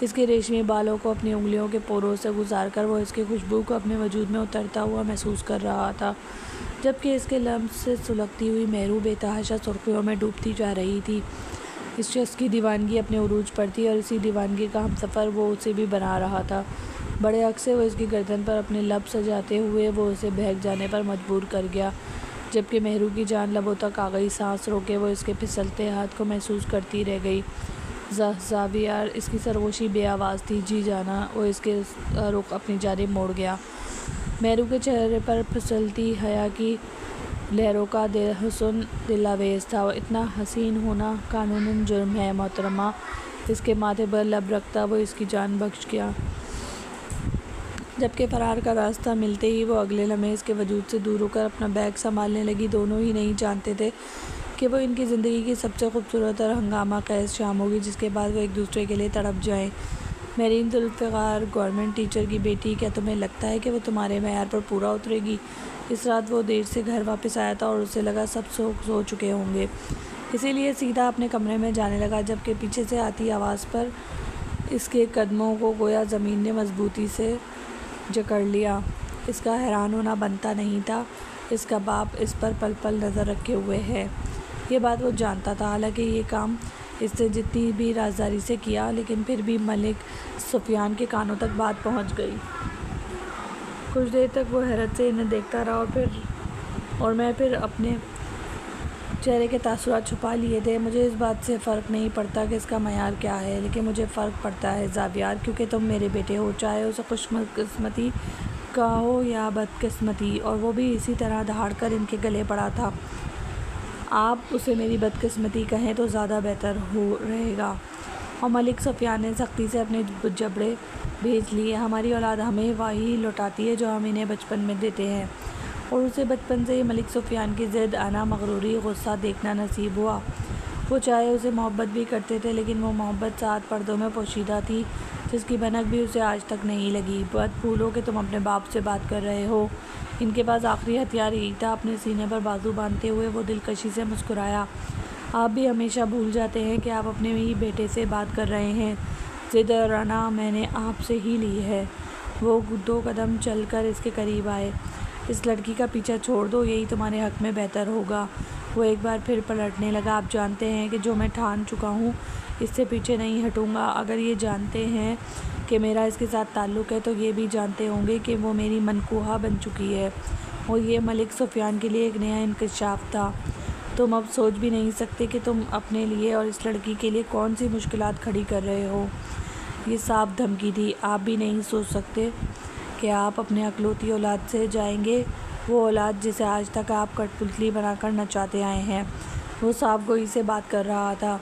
اس کے ریشمی بالوں کو اپنی انگلیوں کے پوروں سے گزار کر وہ اس کی خوشبو کو اپنے وجود میں اترتا ہوا محسوس کر رہا تھا، جبکہ اس کے لمس سے سلگتی ہوئی مہرو بے تحاشا سرخیوں میں ڈوبتی جا رہی تھی۔ اس شخص کی دیوانگی اپنے عروج پر تھی، اور اسی دیوانگی کا ہمسفر وہ اسے بھی بنا رہا تھا۔ بڑے حق سے وہ اس کی گردن پر اپنے لب سجاتے ہوئے وہ اسے بہک جانے پر مجبور کر گیا، جبکہ مہرو کی جان لبوں تک آ گئی۔ سانس روکے وہ اس کے پھسلتے ہاتھ کو محسوس کرتی رہ گئی۔ زاویار، اس کی سرگوشی بے آواز تھی۔ جی جانا، وہ اس کے رخ اپنی جانب موڑ گیا۔ مہرو کے چہرے پر پھسلتی حیا کی لہروں کا حسن دلاویز تھا۔ اتنا حسین ہونا قانوناً جرم ہے محترمہ۔ اس کے ماتھے پر لب رکھتا وہ اس کی جان بخش گیا، جبکہ فرار کا راستہ ملتے ہی وہ اگلے لمحے اس کے وجود سے دور ہو کر اپنا بیگ سنبھالنے لگی۔ دونوں ہی نہیں جانتے تھے کہ وہ ان کی زندگی کی سب سے خوبصورت اور ہنگامہ خیز شام ہوگی، جس کے بعد وہ ایک دوسرے کے لیے تڑپ جائیں۔ مہرین ذوالفقار، گورنمنٹ ٹیچر کی بیٹی، کیا تمہیں لگتا ہے کہ وہ تمہارے معیار پر پورا اترے گی؟ اس رات وہ دیر سے گھر واپس آیا تھا، اور اسے لگا سب سو چکے ہوں گے۔ اسی لیے سیدھا اپنے کمرے میں جانے لگا، جبکہ پیچھے سے آتی آواز پر اس کے قدموں کو گویا زمین نے مضبوطی سے جکڑ لیا۔ اس کا حیران ہونا بنتا نہیں تھا، اس کا باپ اس پر پل پل نظر رکھے ہوئے ہے۔ یہ بات وہ جانتا تھا، حالانکہ یہ کام اس نے جتنی بھی رازداری سے کیا، لیکن پھر بھی ملک سفیان کے کانوں تک بات پہنچ گئی۔ کچھ دیر تک وہ حیرت سے انہیں دیکھتا رہا اور میں پھر اپنے چہرے کے تاثرات چھپا لیے تھے۔ مجھے اس بات سے فرق نہیں پڑتا کہ اس کا معیار کیا ہے، لیکن مجھے فرق پڑتا ہے زاویار، کیونکہ تم میرے بیٹے ہو، چاہے اسے خوش قسمتی کا ہو یا بد قسمتی، اور وہ بھی اسی طرح دھاڑ کر ان کے گلے پڑا تھا۔ آپ اسے میری بد قسمتی کہیں تو زیادہ بہتر رہے گا۔ اور ملک سفیان نے سختی سے اپنے جبڑے بھیج لیے۔ ہماری اولاد ہمیں وہی لوٹاتی ہے جو ہم انہیں بچپن میں دیتے ہیں، اور اسے بچپن سے ہی ملک سفیان کی ضد، انا، مغروری، غصہ دیکھنا نصیب ہوا۔ وہ چاہے اسے محبت بھی کرتے تھے، لیکن وہ محبت 7 پردوں میں پوشیدہ تھی، جس کی بھنک بھی اسے آج تک نہیں لگی۔ مت بھولو کہ تم اپنے باپ سے بات کر رہے ہو۔ ان کے پاس آخری ہتھیار یہی تھا۔ اپنے سینے پر بازو باندھتے ہوئے وہ دلکشی سے مسکرایا۔ آپ بھی ہمیشہ بھول جاتے ہیں کہ آپ اپنے ہی بیٹے سے بات کر رہے ہیں۔ ضد اور انا میں نے آپ سے ہی لی ہے۔ وہ 2 قدم چل کر اس کے قریب آئے۔ اس لڑکی کا پیچھا چھوڑ دو، یہی تمہارے حق میں بہتر ہوگا۔ وہ ایک بار پھر پلٹنے لگا۔ آپ جانتے ہیں کہ جو میں ٹھان چکا ہوں اس سے پیچھے نہیں ہٹوں گا۔ اگر یہ جانتے ہیں کہ میرا اس کے ساتھ تعلق ہے تو یہ بھی جانتے ہوں گے کہ وہ میری منکوحہ بن چکی ہے، اور یہ ملک سفیان کے لیے ایک نیا انکشاف تھا۔ تم اب سوچ بھی نہیں سکتے کہ تم اپنے لیے اور اس لڑکی کے لیے کون سی مشکلات کھڑی کر رہے ہو۔ یہ صاف دھمکی تھی۔ آپ بھی نہیں سوچ سکتے کہ آپ اپنے اکلوتی اولاد سے جائیں گے، وہ اولاد جسے آج تک آپ کٹ پتلی بنا کر نچاتے آئے ہیں۔ وہ صاف گوئی سے بات کر رہا تھا۔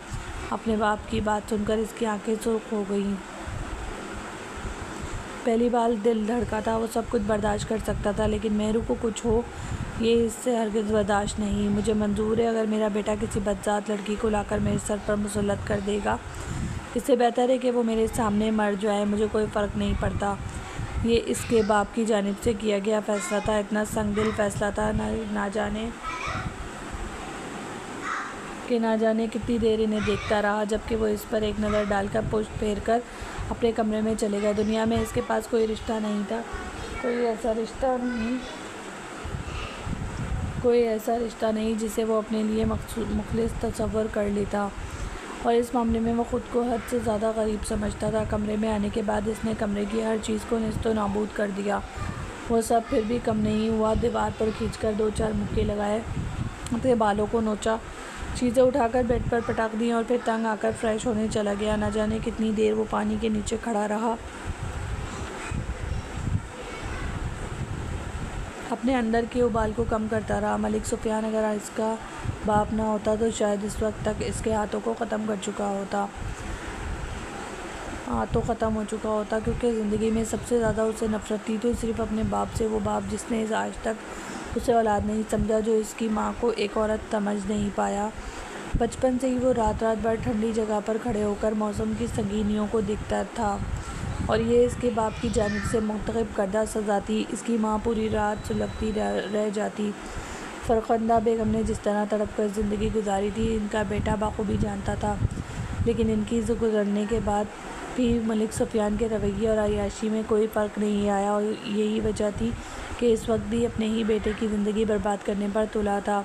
اپنے باپ کی بات سن کر اس کی آنکھیں سرخ ہو گئیں۔ پہلی بار دل دھڑکا تھا۔ وہ سب کچھ برداشت کر سکتا تھا، لیکن مہرو کو کچھ ہو یہ اس سے ہرگز برداشت نہیں۔ مجھے منظور ہے اگر میرا بیٹا کسی بدذات لڑکی کو لا کر میرے سر پر مسلط کر دے گا، اس سے بہتر ہے کہ وہ میرے سامنے مر جائے، مجھے کوئی فرق نہیں پڑتا۔ یہ اس کے باپ کی جانب سے کیا گیا فیصلہ تھا، اتنا سنگ دل فیصلہ تھا کہ نہ جانے کتنی دیر انہیں دیکھتا رہا، جبکہ وہ اس پر ایک نظر ڈال کر پشت پھیر کر اپنے کمرے میں چلے گئے۔ دنیا میں اس کے پاس کوئی ایسا رشتہ نہیں جسے وہ اپنے لیے مخلص تصور کر لیتا، اور اس معاملے میں وہ خود کو حد سے زیادہ غریب سمجھتا تھا۔ کمرے میں آنے کے بعد اس نے کمرے کی ہر چیز کو نیست و نابود کر دیا۔ وہ سب پھر بھی کم نہیں ہوا۔ دیوار پر کھینچ کر 2-4 مکے لگائے، اپنے بالوں کو نوچا، چیزیں اٹھا کر بیڈ پر پٹک دیں، اور پھر تنگ آ کر فریش ہونے چلا گیا۔ نہ جانے کتنی دیر وہ پانی کے نیچے کھڑا رہا، اپنے اندر کے ابال کو کم کرتا رہا۔ ملک سفیان اگر اس کا باپ نہ ہوتا تو شاید اس وقت تک اس کے ہاتھوں ختم ہو چکا ہوتا، کیونکہ زندگی میں سب سے زیادہ اسے نفرت تھی تو صرف اپنے باپ سے، وہ باپ جس نے آج تک اسے اولاد نہیں سمجھا، جو اس کی ماں کو ایک عورت سمجھ نہیں پایا۔ بچپن سے ہی وہ رات بھر ٹھنڈی جگہ پر کھڑے ہو کر موسم کی سنگینیوں کو دیکھتا تھا، اور یہ اس کے باپ کی جانب سے مرتکب کردہ سزا تھی۔ اس کی ماں پوری رات سلگتی رہ جاتی۔ فرخندہ بیگم نے جس طرح تڑپ کر زندگی گزاری تھی، ان کا بیٹا بخوبی جانتا تھا، لیکن ان کی گزرنے کے بعد بھی ملک سفیان کے رویے اور عیاشی میں کوئی فرق نہیں آیا، اور یہی وجہ تھی کہ اس وقت بھی اپنے ہی بیٹے کی زندگی برباد کرنے پر تلا تھا۔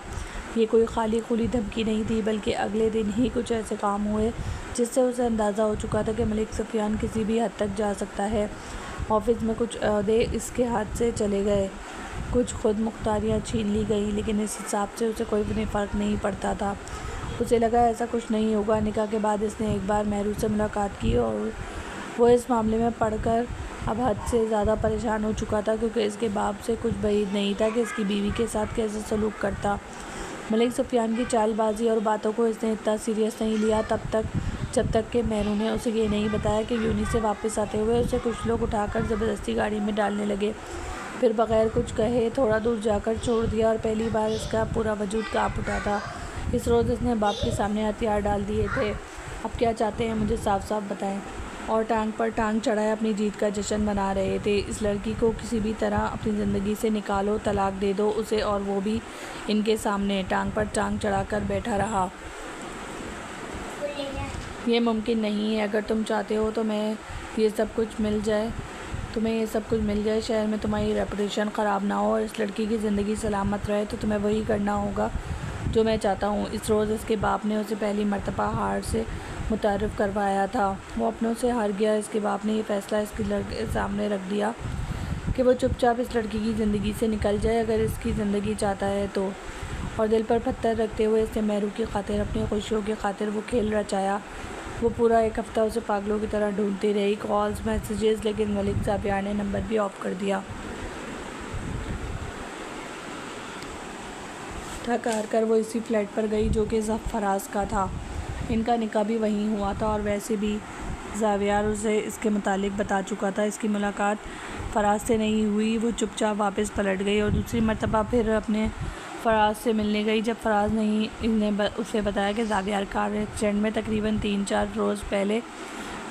یہ کوئی خالی خُلی دھمکی نہیں تھی، بلکہ اگلے دن ہی کچھ ایسے کام ہوئے جس سے اسے اندازہ ہو چکا تھا کہ ملک سفیان کسی بھی حد تک جا سکتا ہے۔ آفس میں کچھ عہدے اس کے ہاتھ سے چلے گئے، کچھ خود مختاریاں چھین لی گئیں، لیکن اس حساب سے اسے کوئی فرق نہیں پڑتا تھا۔ اسے لگا ایسا کچھ نہیں ہوگا۔ نکاح کے بعد اس نے ایک بار مہرو سے ملاقات کی، اور وہ اس معاملے میں پڑھ کر اب حد سے زیادہ پریشان ہو چکا تھا، کیونکہ اس کے باپ سے کچھ بعید نہیں تھا کہ اس کی بیوی کے ساتھ کیسے سلوک کرتا۔ ملک سفیان کی چال بازی اور باتوں کو اس نے اتنا سیریس نہیں لیا جب تک کہ مہرو نے اسے یہ نہیں بتایا کہ یونی سے واپس آتے ہوئے اسے کچھ لوگ اٹھا کر زبردستی گاڑی میں ڈالنے لگے، پھر بغیر کچھ کہے تھوڑا دور جا کر چھوڑ دیا، اور پہلی بار اس کا پورا وجود کانپ اٹھا تھا۔ اس روز اس نے باپ کے سامنے ہتھیار ڈال دیے تھے۔ اب کیا چاہتے ہیں مجھے صاف صاف بتائیں۔ اور ٹانگ پر ٹانگ چڑھائے اپنی جیت کا جشن منا رہے تھے۔ اس لڑکی کو کسی بھی طرح اپنی زندگی سے نکالو، طلاق دے دو اسے، اور وہ بھی ان کے سامنے ٹانگ پر ٹانگ چڑھا کر بیٹھا رہا۔ یہ ممکن نہیں ہے۔ اگر تم چاہتے ہو تو تمہیں یہ سب کچھ مل جائے، شہر میں تمہاری ریپوٹیشن خراب نہ ہو اور اس لڑکی کی زندگی سلامت رہے، تو تمہیں وہی کرنا ہوگا جو میں چاہتا ہوں۔ اس روز اس کے باپ نے اسے پہلی مرتبہ ہار سے متعارف کروایا تھا۔ وہ اپنوں سے ہار گیا۔ اس کے باپ نے یہ فیصلہ اس کے سامنے رکھ دیا کہ وہ چپ چاپ اس لڑکی کی زندگی سے نکل جائے اگر اس کی زندگی چاہتا ہے تو، اور دل پر پتھر رکھتے ہوئے اس نے مہرو کی خاطر، اپنی خوشیوں کی خاطر وہ کھیل رچایا۔ وہ پورا ایک ہفتہ اسے پاگلوں کی طرح ڈھونڈتی رہی، کالز، میسیجز، لیکن ملک زاویار نے نمبر بھی آف کر دیا۔ تھک ہار کر وہ اسی فلیٹ پر گئی جو کہ فراز کا تھا۔ ان کا نکاح بھی وہیں ہوا تھا اور ویسے بھی زاویار اسے اس کے متعلق بتا چکا تھا۔ اس کی ملاقات فراز سے نہیں ہوئی۔ وہ چپ چاپ واپس پلٹ گئی اور دوسری مرتبہ پھر اپنے فراز سے ملنے گئی۔ جب فراز نے اسے بتایا کہ زاویار کار ایکسیڈنٹ میں تقریباً 3-4 روز پہلے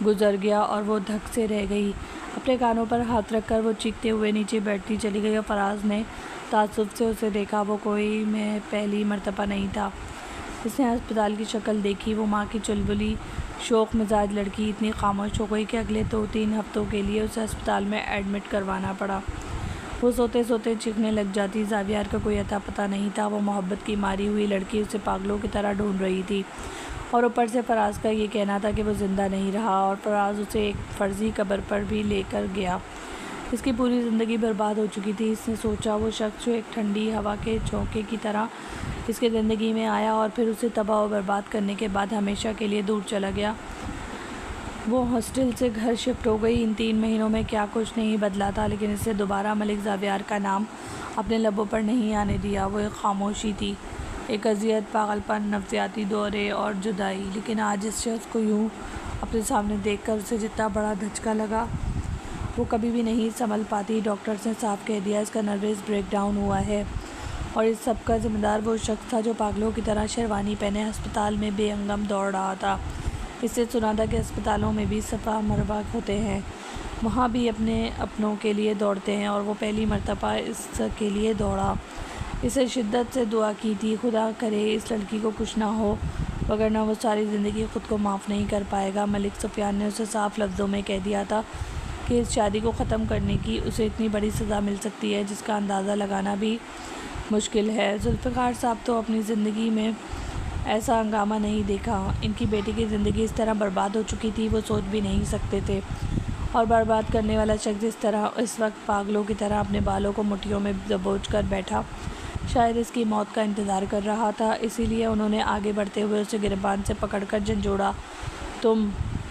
گزر گیا اور وہ دھک سے رہ گئی۔ اپنے کانوں پر ہاتھ رکھ کر وہ چیختے ہوئے نیچے بیٹھتی چلی گئی اور فراز نے تعجب سے اسے دیکھا۔ وہ کوئی میں پہلی مرتبہ نہیں تھا۔ اس نے ہسپتال کی شکل دیکھی۔ وہ ماں کی چلبلی شوخ مزاج لڑکی اتنی خاموش ہو گئی کہ اگلے 2-3 ہفتوں کے لیے اسے ہسپتال میں ایڈمٹ کروانا پڑا۔ وہ سوتے سوتے چیخنے لگ جاتی۔ زاویار کا کوئی اتا پتہ نہیں تھا۔ وہ محبت کی ماری ہوئی لڑکی اسے پاگلوں کی طرح ڈھونڈ رہی تھی، اور اوپر سے فراز کا یہ کہنا تھا کہ وہ زندہ نہیں رہا اور فراز اسے ایک فرضی قبر پر بھی لے کر گیا۔ اس کی پوری زندگی برباد ہو چکی تھی۔ اس نے سوچا، وہ شخص جو ایک ٹھنڈی ہوا کے جھونکے کی طرح اس کی زندگی میں آیا اور پھر اسے تباہ و برباد کرنے کے بعد ہمیشہ کے لیے دور چلا گیا۔ وہ ہاسٹل سے گھر شفٹ ہو گئی۔ ان 3 مہینوں میں کیا کچھ نہیں بدلا تھا، لیکن اس سے دوبارہ ملک زاویار کا نام اپنے لبوں پر نہیں آنے دیا۔ وہ ایک خاموشی تھی، ایک اذیت، پاگلپن، نفسیاتی دورے اور جدائی۔ لیکن آج اس شخص کو یوں اپنے سامنے دیکھ کر اسے جتنا بڑا دھچکا لگا وہ کبھی بھی نہیں سنبھل پاتی۔ ڈاکٹرز نے صاف کہہ دیا اس کا نروس بریک ڈاؤن ہوا ہے، اور اس سب کا ذمہ دار وہ شخص تھا جو پاگلوں کی طرح شیروانی پہنے ہسپتال میں بے ہنگم دوڑ رہا تھا۔ اس سے سنا تھا کہ ہسپتالوں میں بھی صفا مروہ ہوتے ہیں، وہاں بھی اپنوں کے لیے دوڑتے ہیں، اور وہ پہلی مرتبہ اس کے لیے دوڑا۔ اسے شدت سے دعا کی تھی، خدا کرے اس لڑکی کو کچھ نہ ہو، وگرنہ وہ ساری زندگی خود کو معاف نہیں کر پائے گا۔ ملک سفیان نے اسے صاف لفظوں میں کہہ دیا تھا کہ اس شادی کو ختم کرنے کی اسے اتنی بڑی سزا مل سکتی ہے جس کا اندازہ لگانا بھی مشکل ہے۔ ذوالفقار صاحب تو اپنی زندگی میں ایسا ہنگامہ نہیں دیکھا۔ ان کی بیٹی کی زندگی اس طرح برباد ہو چکی تھی، وہ سوچ بھی نہیں سکتے تھے، اور برباد کرنے والا شخص اس وقت پاگلوں کی طرح اپنے بالوں کو مٹھیوں میں دبوچ کر بیٹھا، شاید اس کی موت کا انتظار کر رہا تھا۔ اسی لیے انہوں نے آگے بڑھتے ہوئے اسے گریبان سے پکڑ کر جھنجھوڑا، تم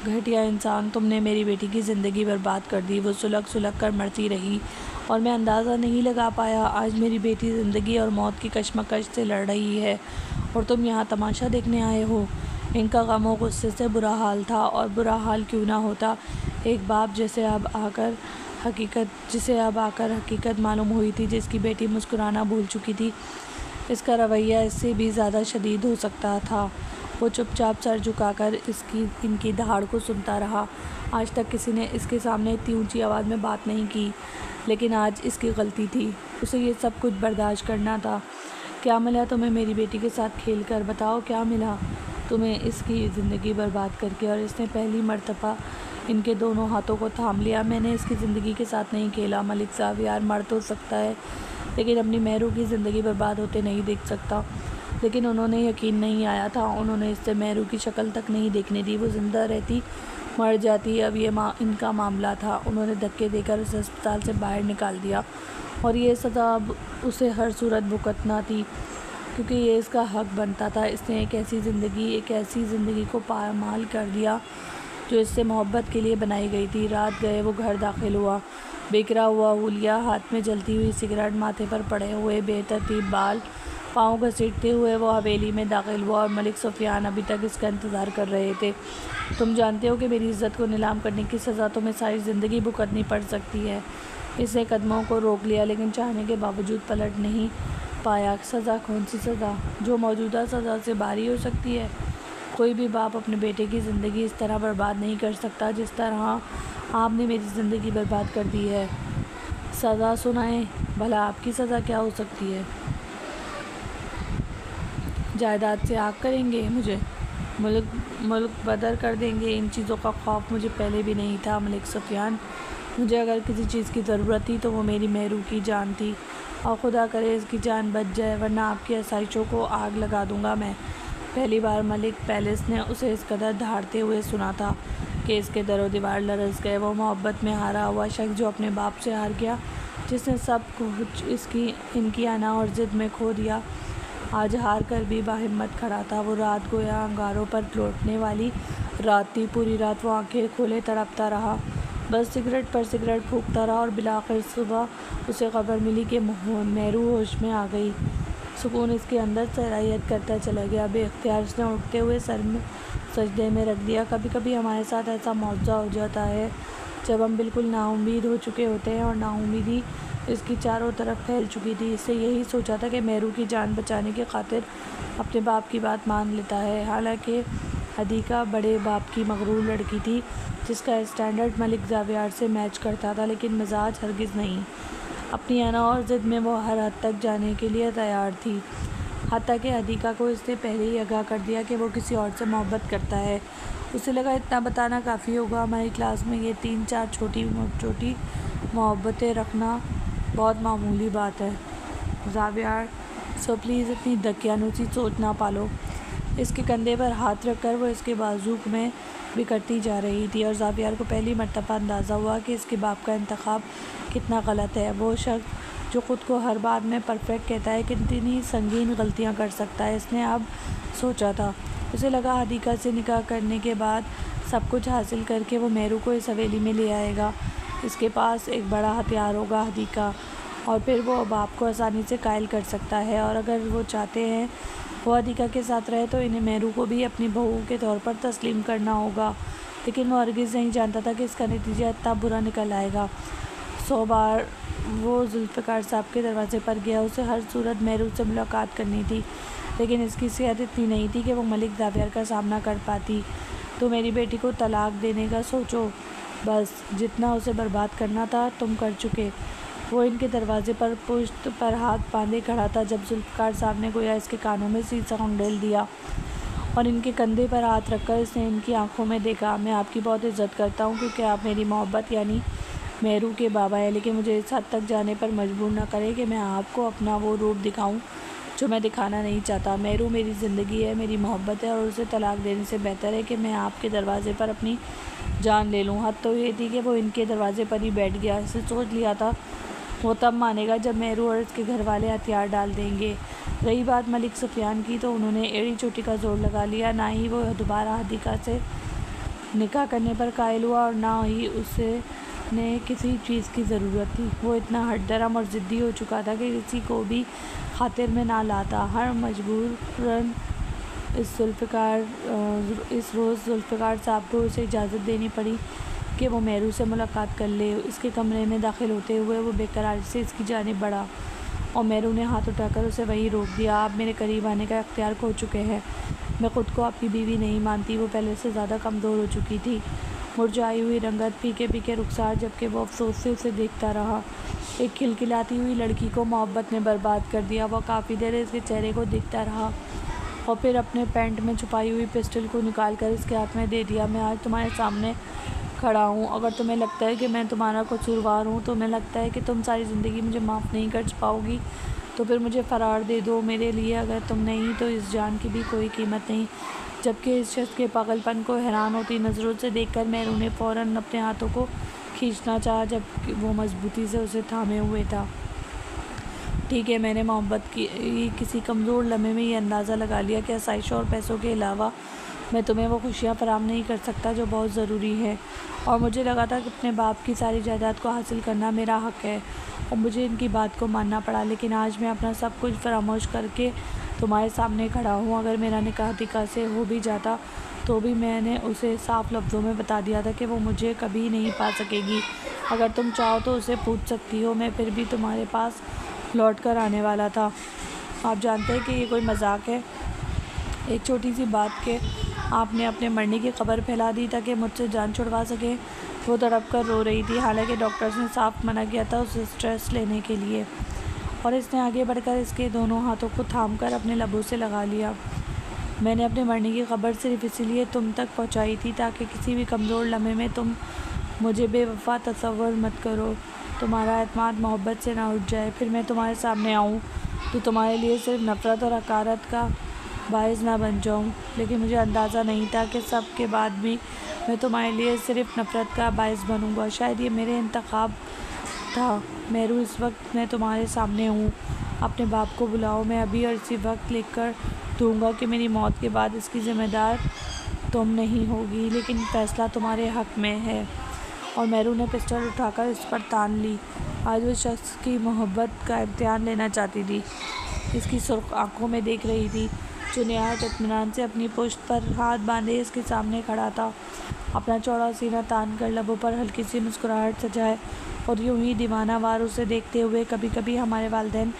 گھٹیا انسان، تم نے میری بیٹی کی زندگی برباد کر دی۔ وہ سلگ سلگ کر مرتی رہی، اور میں اندازہ نہیں لگا پایا۔ آج میری بیٹی زندگی اور موت کی کشمکش سے لڑ رہی ہے اور تم یہاں تماشا دیکھنے آئے ہو۔ ان کا غم و غصے سے برا حال تھا، اور برا حال کیوں نہ ہوتا، ایک باپ جسے اب آ کر حقیقت معلوم ہوئی تھی، جس کی بیٹی مسکرانا بھول چکی تھی۔ اس کا رویہ اس سے بھی زیادہ شدید ہو سکتا تھا۔ وہ چپ چاپ سر جھکا کر ان کی دہاڑ کو سنتا رہا۔ آج تک کسی نے اس کے سامنے اتنی اونچی آواز میں بات نہیں کی، لیکن آج اس کی غلطی تھی، اسے یہ سب کچھ برداشت کرنا تھا۔ کیا ملا تمہیں میری بیٹی کے ساتھ کھیل کر؟ بتاؤ کیا ملا تمہیں اس کی زندگی برباد کر کے؟ اور اس نے پہلی مرتبہ ان کے دونوں ہاتھوں کو تھام لیا۔ میں نے اس کی زندگی کے ساتھ نہیں کھیلا۔ ملک زاویار مر تو سکتا ہے لیکن اپنی مہرو کی زندگی برباد ہوتے نہیں دیکھ سکتا۔ لیکن انہوں نے یقین نہیں آیا تھا، انہوں نے اس سے مہرو کی شکل تک نہیں دیکھنے دی۔ وہ زندہ رہتی، مر جاتی، اب یہ ان کا معاملہ تھا۔ انہوں نے دھکے دے کر اسے ہسپتال سے باہر نکال دیا، اور یہ سزا اب اسے ہر صورت بھگتنا تھی، کیونکہ یہ اس کا حق بنتا تھا۔ اس نے ایک ایسی زندگی کو پامال کر دیا جو اس سے محبت کے لیے بنائی گئی تھی۔ رات گئے وہ گھر داخل ہوا، بکھرا ہوا حولیہ، ہاتھ میں جلتی ہوئی سگریٹ، ماتھے پر پڑے ہوئے بے ترتیب بال، پاؤں گھسیٹتے ہوئے وہ حویلی میں داخل ہوا، اور ملک سفیان ابھی تک اس کا انتظار کر رہے تھے۔ تم جانتے ہو کہ میری عزت کو نیلام کرنے کی سزا تمہیں ساری زندگی بھگتنی پڑ سکتی ہے۔ اس نے قدموں کو روک لیا، لیکن چاہنے کے باوجود پلٹ نہیں پایا۔ سزا؟ کون سی سزا جو موجودہ سزا سے بھاری ہو سکتی ہے؟ کوئی بھی باپ اپنے بیٹے کی زندگی اس طرح برباد نہیں کر سکتا جس طرح آپ نے میری زندگی برباد کر دی ہے۔ سزا سنائیں بھلا، آپ کی سزا کیا ہو سکتی ہے؟ جائیداد سے آگ کریں گے مجھے؟ ملک بدر کر دیں گے۔ ان چیزوں کا خوف مجھے پہلے بھی نہیں تھا ملک سفیان۔ مجھے اگر کسی چیز کی ضرورت تھی تو وہ میری مہرو کی جان تھی، اور خدا کرے اس کی جان بچ جائے، ورنہ آپ کی آسائشوں کو آگ لگا دوں گا میں۔ پہلی بار ملک پیلس نے اسے اس قدر دھاڑتے ہوئے سنا تھا کہ اس کے در و دیوار لرز گئے۔ وہ محبت میں ہارا ہوا شخص جو اپنے باپ سے ہار گیا، جس نے سب کچھ ان کی انا اور ضد میں کھو دیا، آج ہار کر بھی باہمت کھڑا تھا۔ وہ رات گویا انگاروں پر لوٹنے والی رات تھی۔ پوری رات وہ آنکھیں کھولے تڑپتا رہا، بس سگریٹ پر سگریٹ پھونکتا رہا، اور بالآخر صبح اسے خبر ملی کہ مہرو ہوش میں آ گئی۔ سکون اس کے اندر سرایت کرتا چلا گیا۔ بے اختیار اس نے اٹھتے ہوئے سر سجدے میں رکھ دیا۔ کبھی کبھی ہمارے ساتھ ایسا معجزہ ہو جاتا ہے جب ہم بالکل نا امید ہو چکے ہوتے ہیں، اور نا امیدی اس کی چاروں طرف پھیل چکی تھی۔ اس نے یہی سوچا تھا کہ مہرو کی جان بچانے کی خاطر اپنے باپ کی بات مان لیتا ہے۔ حالانکہ حدیقہ بڑے باپ کی مغرور لڑکی تھی، جس کا اسٹینڈرڈ ملک زاویار سے میچ کرتا تھا، لیکن مزاج ہرگز نہیں۔ اپنی انا اور ضد میں وہ ہر حد تک جانے کے لیے تیار تھی، حتیٰ کہ حدیقہ کو اس نے پہلے ہی آگاہ کر دیا کہ وہ کسی اور سے محبت کرتا ہے۔ اسے لگا اتنا بتانا کافی ہوگا۔ ہماری کلاس میں یہ 3-4 چھوٹی محبتیں رکھنا بہت معمولی بات ہے زاویار، سو پلیز اتنی دقیانوسی سوچ نہ پالو۔ اس کے کندھے پر ہاتھ رکھ کر وہ اس کے بازو میں بکھرتی جا رہی تھی، اور زاویار کو پہلی مرتبہ اندازہ ہوا کہ اس کے باپ کا انتخاب کتنا غلط ہے۔ وہ شخص جو خود کو ہر بات میں پرفیکٹ کہتا ہے، کتنی سنگین غلطیاں کر سکتا ہے، اس نے اب سوچا تھا۔ اسے لگا حدیقہ سے نکاح کرنے کے بعد سب کچھ حاصل کر کے وہ مہرو کو اس حویلی میں لے آئے گا۔ اس کے پاس ایک بڑا ہتھیار ہوگا، حدیقہ، اور پھر وہ باپ کو آسانی سے قائل کر سکتا ہے، اور اگر وہ چاہتے ہیں وہ حدیقہ کے ساتھ رہے تو انہیں مہرو کو بھی اپنی بہو کے طور پر تسلیم کرنا ہوگا۔ لیکن وہ ہرگز نہیں جانتا تھا کہ اس کا نتیجہ اتنا برا نکل آئے گا۔ 100 بار وہ ذوالفقار صاحب کے دروازے پر گیا، اسے ہر صورت مہرو سے ملاقات کرنی تھی، لیکن اس کی صحت اتنی نہیں تھی کہ وہ ملک زاویار کا سامنا کر پاتی۔ تو میری بیٹی کو طلاق دینے کا سوچو، بس جتنا اسے برباد کرنا تھا تم کر چکے۔ وہ ان کے دروازے پر پشت پر ہاتھ باندھے کھڑا تھا جب ذوالفقار صاحب نے گویا اس کے کانوں میں سیسا ڈال دیا، اور ان کے کندھے پر ہاتھ رکھ کر اس نے ان کی آنکھوں میں دیکھا۔ میں آپ کی بہت عزت کرتا ہوں کیونکہ آپ میری محبت یعنی مہرو کے بابا ہیں، لیکن مجھے اس حد تک جانے پر مجبور نہ کریں کہ میں آپ کو اپنا وہ روپ دکھاؤں جو میں دکھانا نہیں چاہتا۔ مہرو میری زندگی ہے، میری محبت ہے، اور اسے طلاق دینے سے بہتر ہے کہ میں آپ کے دروازے پر اپنی جان لے لوں۔ حد تو یہ تھی کہ وہ ان کے دروازے پر ہی بیٹھ گیا۔ اسے سوچ لیا تھا وہ تب مانے گا جب مہرو اور اس کے گھر والے ہتھیار ڈال دیں گے۔ رہی بات ملک سفیان کی، تو انہوں نے ایڑی چوٹی کا زور لگا لیا۔ نہ ہی وہ دوبارہ حدیقہ سے نکاح کرنے پر قائل ہوا، اور نہ ہی اسے نے کسی چیز کی ضرورت تھی۔ وہ اتنا ہٹ درم اور ضدی ہو چکا تھا کہ کسی کو بھی خاطر میں نہ لاتا۔ ہر مجبوراً اس روز ذوالفقار صاحب کو اسے اجازت دینی پڑی کہ وہ مہرو سے ملاقات کر لے۔ اس کے کمرے میں داخل ہوتے ہوئے وہ بے قراری سے اس کی جانب بڑھا، اور مہرو نے ہاتھ اٹھا کر اسے وہیں روک دیا۔ آپ میرے قریب آنے کا اختیار کھو چکے ہیں۔ میں خود کو آپ کی بیوی نہیں مانتی۔ وہ پہلے سے زیادہ کمزور ہو چکی تھی، مرجھائی ہوئی رنگت، پھیکے پھیکے رخسار، جبکہ وہ افسوس سے اسے دیکھتا رہا۔ ایک کھلکھلاتی ہوئی لڑکی کو محبت نے برباد کر دیا۔ وہ کافی دیر اس کے چہرے کو دیکھتا رہا، اور پھر اپنے پینٹ میں چھپائی ہوئی پسٹل کو نکال کر اس کے ہاتھ میں دے دیا۔ میں آج تمہارے سامنے کھڑا ہوں۔ اگر تمہیں لگتا ہے کہ میں تمہارا قصوروار ہوں، تمہیں لگتا ہے کہ تم ساری زندگی مجھے معاف نہیں کر پاؤ گی، تو پھر مجھے فرار دے دو۔ میرے لیے اگر تم نہیں تو اس جان کی بھی کوئی قیمت نہیں۔ جبکہ اس شخص کے پاگل پن کو حیران ہوتی نظروں سے دیکھ کر مہرو نے فوراً اپنے ہاتھوں کو کھینچنا چاہا، جب وہ مضبوطی سے اسے تھامے ہوئے تھا۔ ٹھیک ہے، میں نے محبت کی کسی کمزور لمحے میں یہ اندازہ لگا لیا کہ آسائشوں اور پیسوں کے علاوہ میں تمہیں وہ خوشیاں فراہم نہیں کر سکتا جو بہت ضروری ہے، اور مجھے لگا تھا کہ اپنے باپ کی ساری جائیداد کو حاصل کرنا میرا حق ہے، اور مجھے ان کی بات کو ماننا پڑا۔ لیکن آج میں اپنا سب کچھ فراموش کر کے تمہارے سامنے کھڑا ہوں۔ اگر میرا نکاح حدیقہ سے ہو بھی جاتا تو بھی میں نے اسے صاف لفظوں میں بتا دیا تھا کہ وہ مجھے کبھی نہیں پا سکے گی۔ اگر تم چاہو تو اسے پوچھ سکتی ہو، میں پھر بھی تمہارے پاس لوٹ کر آنے والا تھا۔ آپ جانتے ہیں کہ یہ کوئی مذاق ہے؟ ایک چھوٹی سی بات کہ آپ نے اپنے مرنے کی خبر پھیلا دی تاکہ مجھ سے جان چھڑوا سکیں۔ وہ تڑپ کر رو رہی تھی، حالانکہ ڈاکٹرز نے صاف منع کیا تھا اسے اسٹریس لینے کے لیے، اور اس نے آگے بڑھ کر اس کے دونوں ہاتھوں کو تھام کر اپنے لبوں سے لگا لیا۔ میں نے اپنے مرنے کی خبر صرف اسی لیے تم تک پہنچائی تھی تاکہ کسی بھی کمزور لمحے میں تم مجھے بے وفا تصور مت کرو، تمہارا اعتماد محبت سے نہ اٹھ جائے، پھر میں تمہارے سامنے آؤں تو تمہارے لیے صرف نفرت اور حقارت کا باعث نہ بن جاؤں۔ لیکن مجھے اندازہ نہیں تھا کہ سب کے بعد بھی میں تمہارے لیے صرف نفرت کا باعث بنوں گا۔ شاید یہ میرے انتخاب تھا۔ میرو، اس وقت میں تمہارے سامنے ہوں، اپنے باپ کو بلاؤ، میں ابھی اور اسی وقت لکھ کر دوں گا کہ میری موت کے بعد اس کی ذمہ دار تم نہیں ہوگی، لیکن فیصلہ تمہارے حق میں ہے۔ اور میرو نے پسٹل اٹھا کر اس پر تان لی۔ آج وہ شخص کی محبت کا امتحان لینا چاہتی تھی، اس کی سرخ آنکھوں میں دیکھ رہی تھی، جو نہایت اطمینان سے اپنی پشت پر ہاتھ باندھے اس کے سامنے کھڑا تھا، اپنا چوڑا سینہ تان کر، لبوں پر ہلکی سی مسکراہٹ سجائے اور یوں ہی دیوانہ وار اسے دیکھتے ہوئے۔ کبھی کبھی ہمارے والدین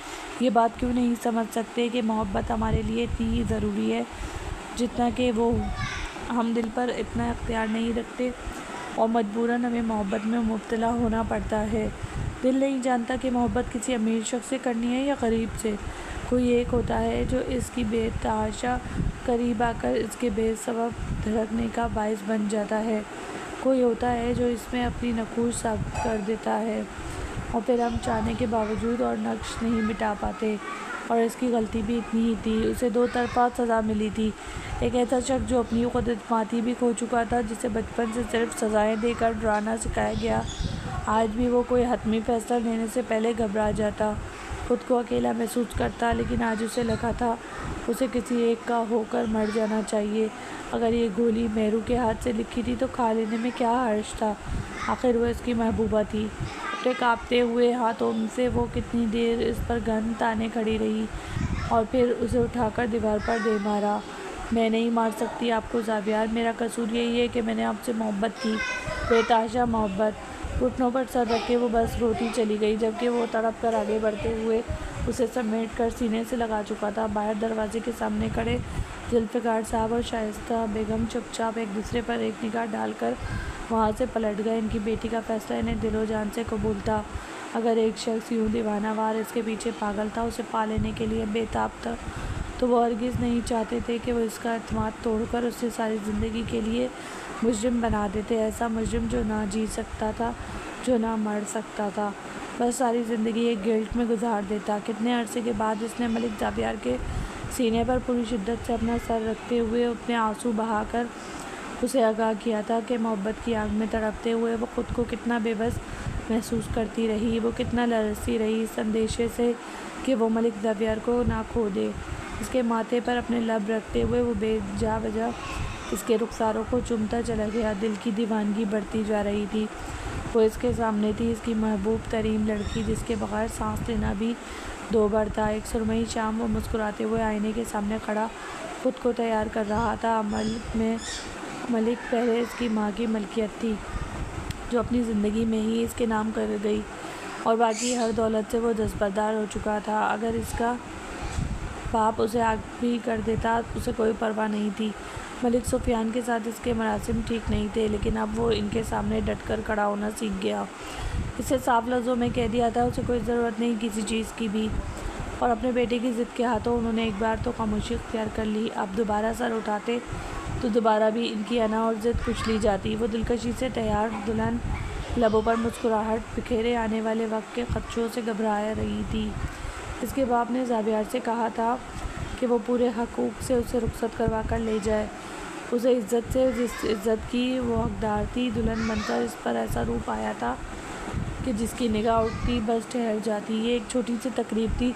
یہ بات کیوں نہیں سمجھ سکتے کہ محبت ہمارے لیے اتنی ہی ضروری ہے جتنا کہ وہ، ہم دل پر اتنا اختیار نہیں رکھتے اور مجبوراً ہمیں محبت میں مبتلا ہونا پڑتا ہے۔ دل نہیں جانتا کہ محبت کسی امیر شخص سے کرنی ہے یا غریب سے۔ کوئی ایک ہوتا ہے جو اس کی بے تحاشا قریب آ کر اس کے بے سبب دھڑکنے کا باعث بن جاتا ہے، کوئی ہوتا ہے جو اس میں اپنی نقوش ثابت کر دیتا ہے اور پھر ہم چاہنے کے باوجود اور نقش نہیں مٹا پاتے۔ اور اس کی غلطی بھی اتنی ہی تھی، اسے دو طرفہ سزا ملی تھی۔ ایک ایسا شخص جو اپنی خود اعتمادی بھی کھو چکا تھا، جسے بچپن سے صرف سزائیں دے کر ڈرانا سکھایا گیا، آج بھی وہ کوئی حتمی فیصلہ لینے سے پہلے گھبرا جاتا، خود کو اکیلا محسوس کرتا، لیکن آج اسے لگا تھا اسے کسی ایک کا ہو کر مر جانا چاہیے۔ اگر یہ گولی میرو کے ہاتھ سے لکھی تھی تو کھا لینے میں کیا حرج تھا، آخر وہ اس کی محبوبہ تھی۔ اپنے کانپتے ہوئے ہاتھوں سے وہ کتنی دیر اس پر گن تانے کھڑی رہی اور پھر اسے اٹھا کر دیوار پر دے مارا۔ میں نہیں مار سکتی آپ کو زاویار، میرا قصور یہی ہے کہ میں نے آپ سے محبت کی، بے تحاشا محبت۔ گھٹنوں پر سر رکھے وہ بس روتی چلی گئی، جبکہ وہ تڑپ کر آگے بڑھتے ہوئے اسے سمیٹ کر سینے سے لگا چکا تھا۔ باہر دروازے کے سامنے کھڑے ذوالفقار صاحب اور شائستہ بیگم چپ چاپ ایک دوسرے پر ایک نگاہ ڈال کر وہاں سے پلٹ گئے۔ ان کی بیٹی کا فیصلہ انہیں دل و جان سے قبول تھا۔ اگر ایک شخص یوں دیوانہ وار اس کے پیچھے پاگل تھا، اسے پا لینے کے لیے بے تاب تھا، تو وہ ہرگز نہیں چاہتے تھے کہ وہ اس کا اعتماد توڑ کر اسے ساری زندگی کے لیے مجرم بنا دیتے، ایسا مجرم جو نہ جی سکتا تھا، جو نہ مر سکتا تھا، بس ساری زندگی ایک گلٹ میں گزار دیتا۔ کتنے عرصے کے بعد اس نے ملک زاویار کے سینے پر پوری شدت سے اپنا سر رکھتے ہوئے اپنے آنسو بہا کر اسے آگاہ کیا تھا کہ محبت کی آگ میں تڑپتے ہوئے وہ خود کو کتنا بے بس محسوس کرتی رہی، وہ کتنا لرزتی رہی اس اندیشے سے کہ وہ ملک زاویار کو نہ کھو دے۔ اس کے ماتھے پر اپنے لب رکھتے ہوئے وہ بے جا وجہ اس کے رخساروں کو چومتا چلا گیا۔ دل کی دیوانگی بڑھتی جا رہی تھی۔ وہ اس کے سامنے تھی، اس کی محبوب ترین لڑکی، جس کے بغیر سانس لینا بھی دو بر تھا۔ ایک سرمئی شام وہ مسکراتے ہوئے آئینے کے سامنے کھڑا خود کو تیار کر رہا تھا۔ ملک پہلے اس کی ماں کی ملکیت تھی، جو اپنی زندگی میں ہی اس کے نام کر گئی، اور باقی ہر دولت سے وہ دستبردار ہو چکا تھا۔ اگر اس کا باپ اسے آگ بھی کر دیتا اسے کوئی پرواہ نہیں تھی۔ ملک سفیان کے ساتھ اس کے مراسم ٹھیک نہیں تھے، لیکن اب وہ ان کے سامنے ڈٹ کر کھڑا ہونا سیکھ گیا۔ اسے صاف لفظوں میں کہہ دیا تھا، اسے کوئی ضرورت نہیں کسی چیز کی بھی، اور اپنے بیٹے کی ضد کے ہاتھوں انہوں نے ایک بار تو خاموشی اختیار کر لی، اب دوبارہ سر اٹھاتے تو دوبارہ بھی ان کی انا اور ضد کچھ لی جاتی۔ وہ دلکشی سے تیار دلہن لبوں پر مسکراہٹ بکھیرے آنے والے وقت کے خدشوں سے گھبرا رہی تھی۔ اس کے باپ نے زاویار سے کہا تھا کہ وہ پورے حقوق سے اسے رخصت کروا کر لے جائے، اسے عزت سے جس عزت کی وہ حقدار تھی۔ دلہن بن کر اس پر ایسا روپ آیا تھا کہ جس کی نگاہ اٹھتی بس ٹھہر جاتی۔ یہ ایک چھوٹی سی تقریب تھی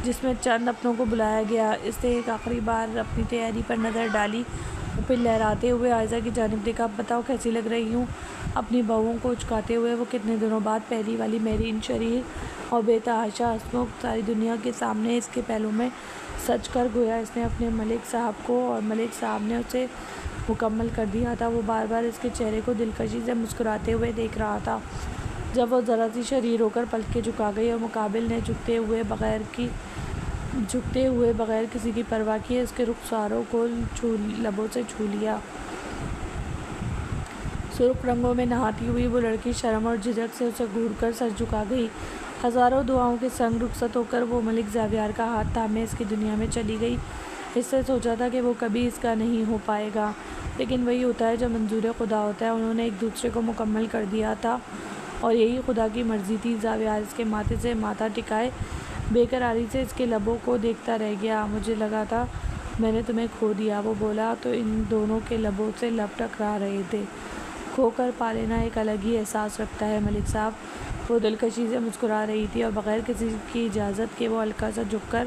جس میں چند اپنوں کو بلایا گیا۔ اس نے ایک آخری بار اپنی تیاری پر نظر ڈالی اور پھر لہراتے ہوئے عائزہ کی جانب دیکھا۔ بتاؤ کیسی لگ رہی ہوں؟ اپنی بہوؤں کو اچکاتے ہوئے وہ کتنے دنوں بعد پہلی والی میرین شریر اور بے تحاشا ہنسمکھ ساری دنیا کے سامنے اس کے پہلو میں سج کر گویا اس نے اپنے ملک صاحب کو اور ملک صاحب نے اسے مکمل کر دیا تھا۔ وہ بار بار اس کے چہرے کو دلکشی سے مسکراتے ہوئے دیکھ رہا تھا۔ جب وہ ذرا سی شریر ہو کر پلکیں جھکا گئی اور مقابل نے جھکتے ہوئے بغیر کسی کی پرواہ کیے اس کے رخساروں کو لبوں سے چھو لیا۔ سرخ رنگوں میں نہاتی ہوئی وہ لڑکی شرم اور جھجک سے اسے گھور کر سر جھکا گئی۔ ہزاروں دعاؤں کے سنگ رخصت ہو کر وہ ملک زاویار کا ہاتھ تھامے اس کی دنیا میں چلی گئی۔ اس سے سوچا تھا کہ وہ کبھی اس کا نہیں ہو پائے گا، لیکن وہی ہوتا ہے جو منظور خدا ہوتا ہے۔ انہوں نے ایک دوسرے کو مکمل کر دیا تھا اور یہی خدا کی مرضی تھی۔ زاویہ اس کے ماتھے سے ماتھا ٹکائے بے قراری سے اس کے لبوں کو دیکھتا رہ گیا۔ مجھے لگا تھا میں نے تمہیں کھو دیا، وہ بولا تو ان دونوں کے لبوں سے لب ٹکرا رہے تھے۔ کھو کر پا لینا ایک الگ ہی احساس رکھتا ہے ملک صاحب۔ وہ دلکشی سے مسکرا رہی تھی اور بغیر کسی کی اجازت کے وہ ہلکا سا جھک کر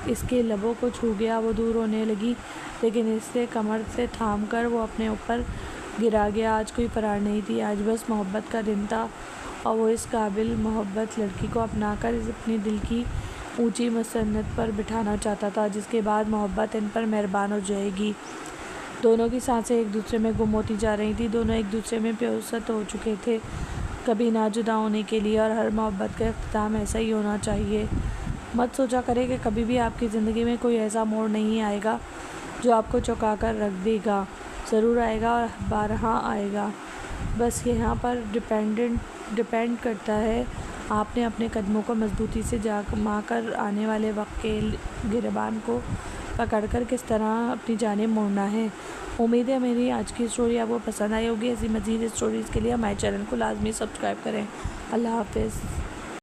اس کے لبوں کو چھو گیا۔ وہ دور ہونے لگی لیکن اس سے کمر سے تھام کر وہ اپنے اوپر گرا گیا۔ آج کوئی فرار نہیں تھی، آج بس محبت کا دن تھا اور وہ اس قابل محبت لڑکی کو اپنا کر اپنی دل کی اونچی مسنت پر بٹھانا چاہتا تھا، جس کے بعد محبت ان پر مہربان ہو جائے گی۔ دونوں کی سانسیں ایک دوسرے میں گم ہوتی جا رہی تھیں، دونوں ایک دوسرے میں پیوست ہو چکے تھے کبھی نہ جدا ہونے کے لیے، اور ہر محبت کا اختتام ایسا ہی ہونا چاہیے۔ مت سوچا کریں کہ کبھی بھی آپ کی زندگی میں کوئی ایسا موڑ نہیں آئے گا جو آپ کو چونکا کر رکھ دے گا۔ ضرور آئے گا اور بارہا آئے گا، بس یہاں پر ڈیپینڈ کرتا ہے آپ نے اپنے قدموں کو مضبوطی سے جما کر آنے والے وقت کے گریبان کو پکڑ کر کس طرح اپنی جانب موڑنا ہے۔ امید ہے میری آج کی اسٹوری آپ کو پسند آئی ہوگی۔ ایسی مزید اسٹوریز کے لیے ہمارے چینل کو لازمی سبسکرائب کریں۔ اللہ حافظ۔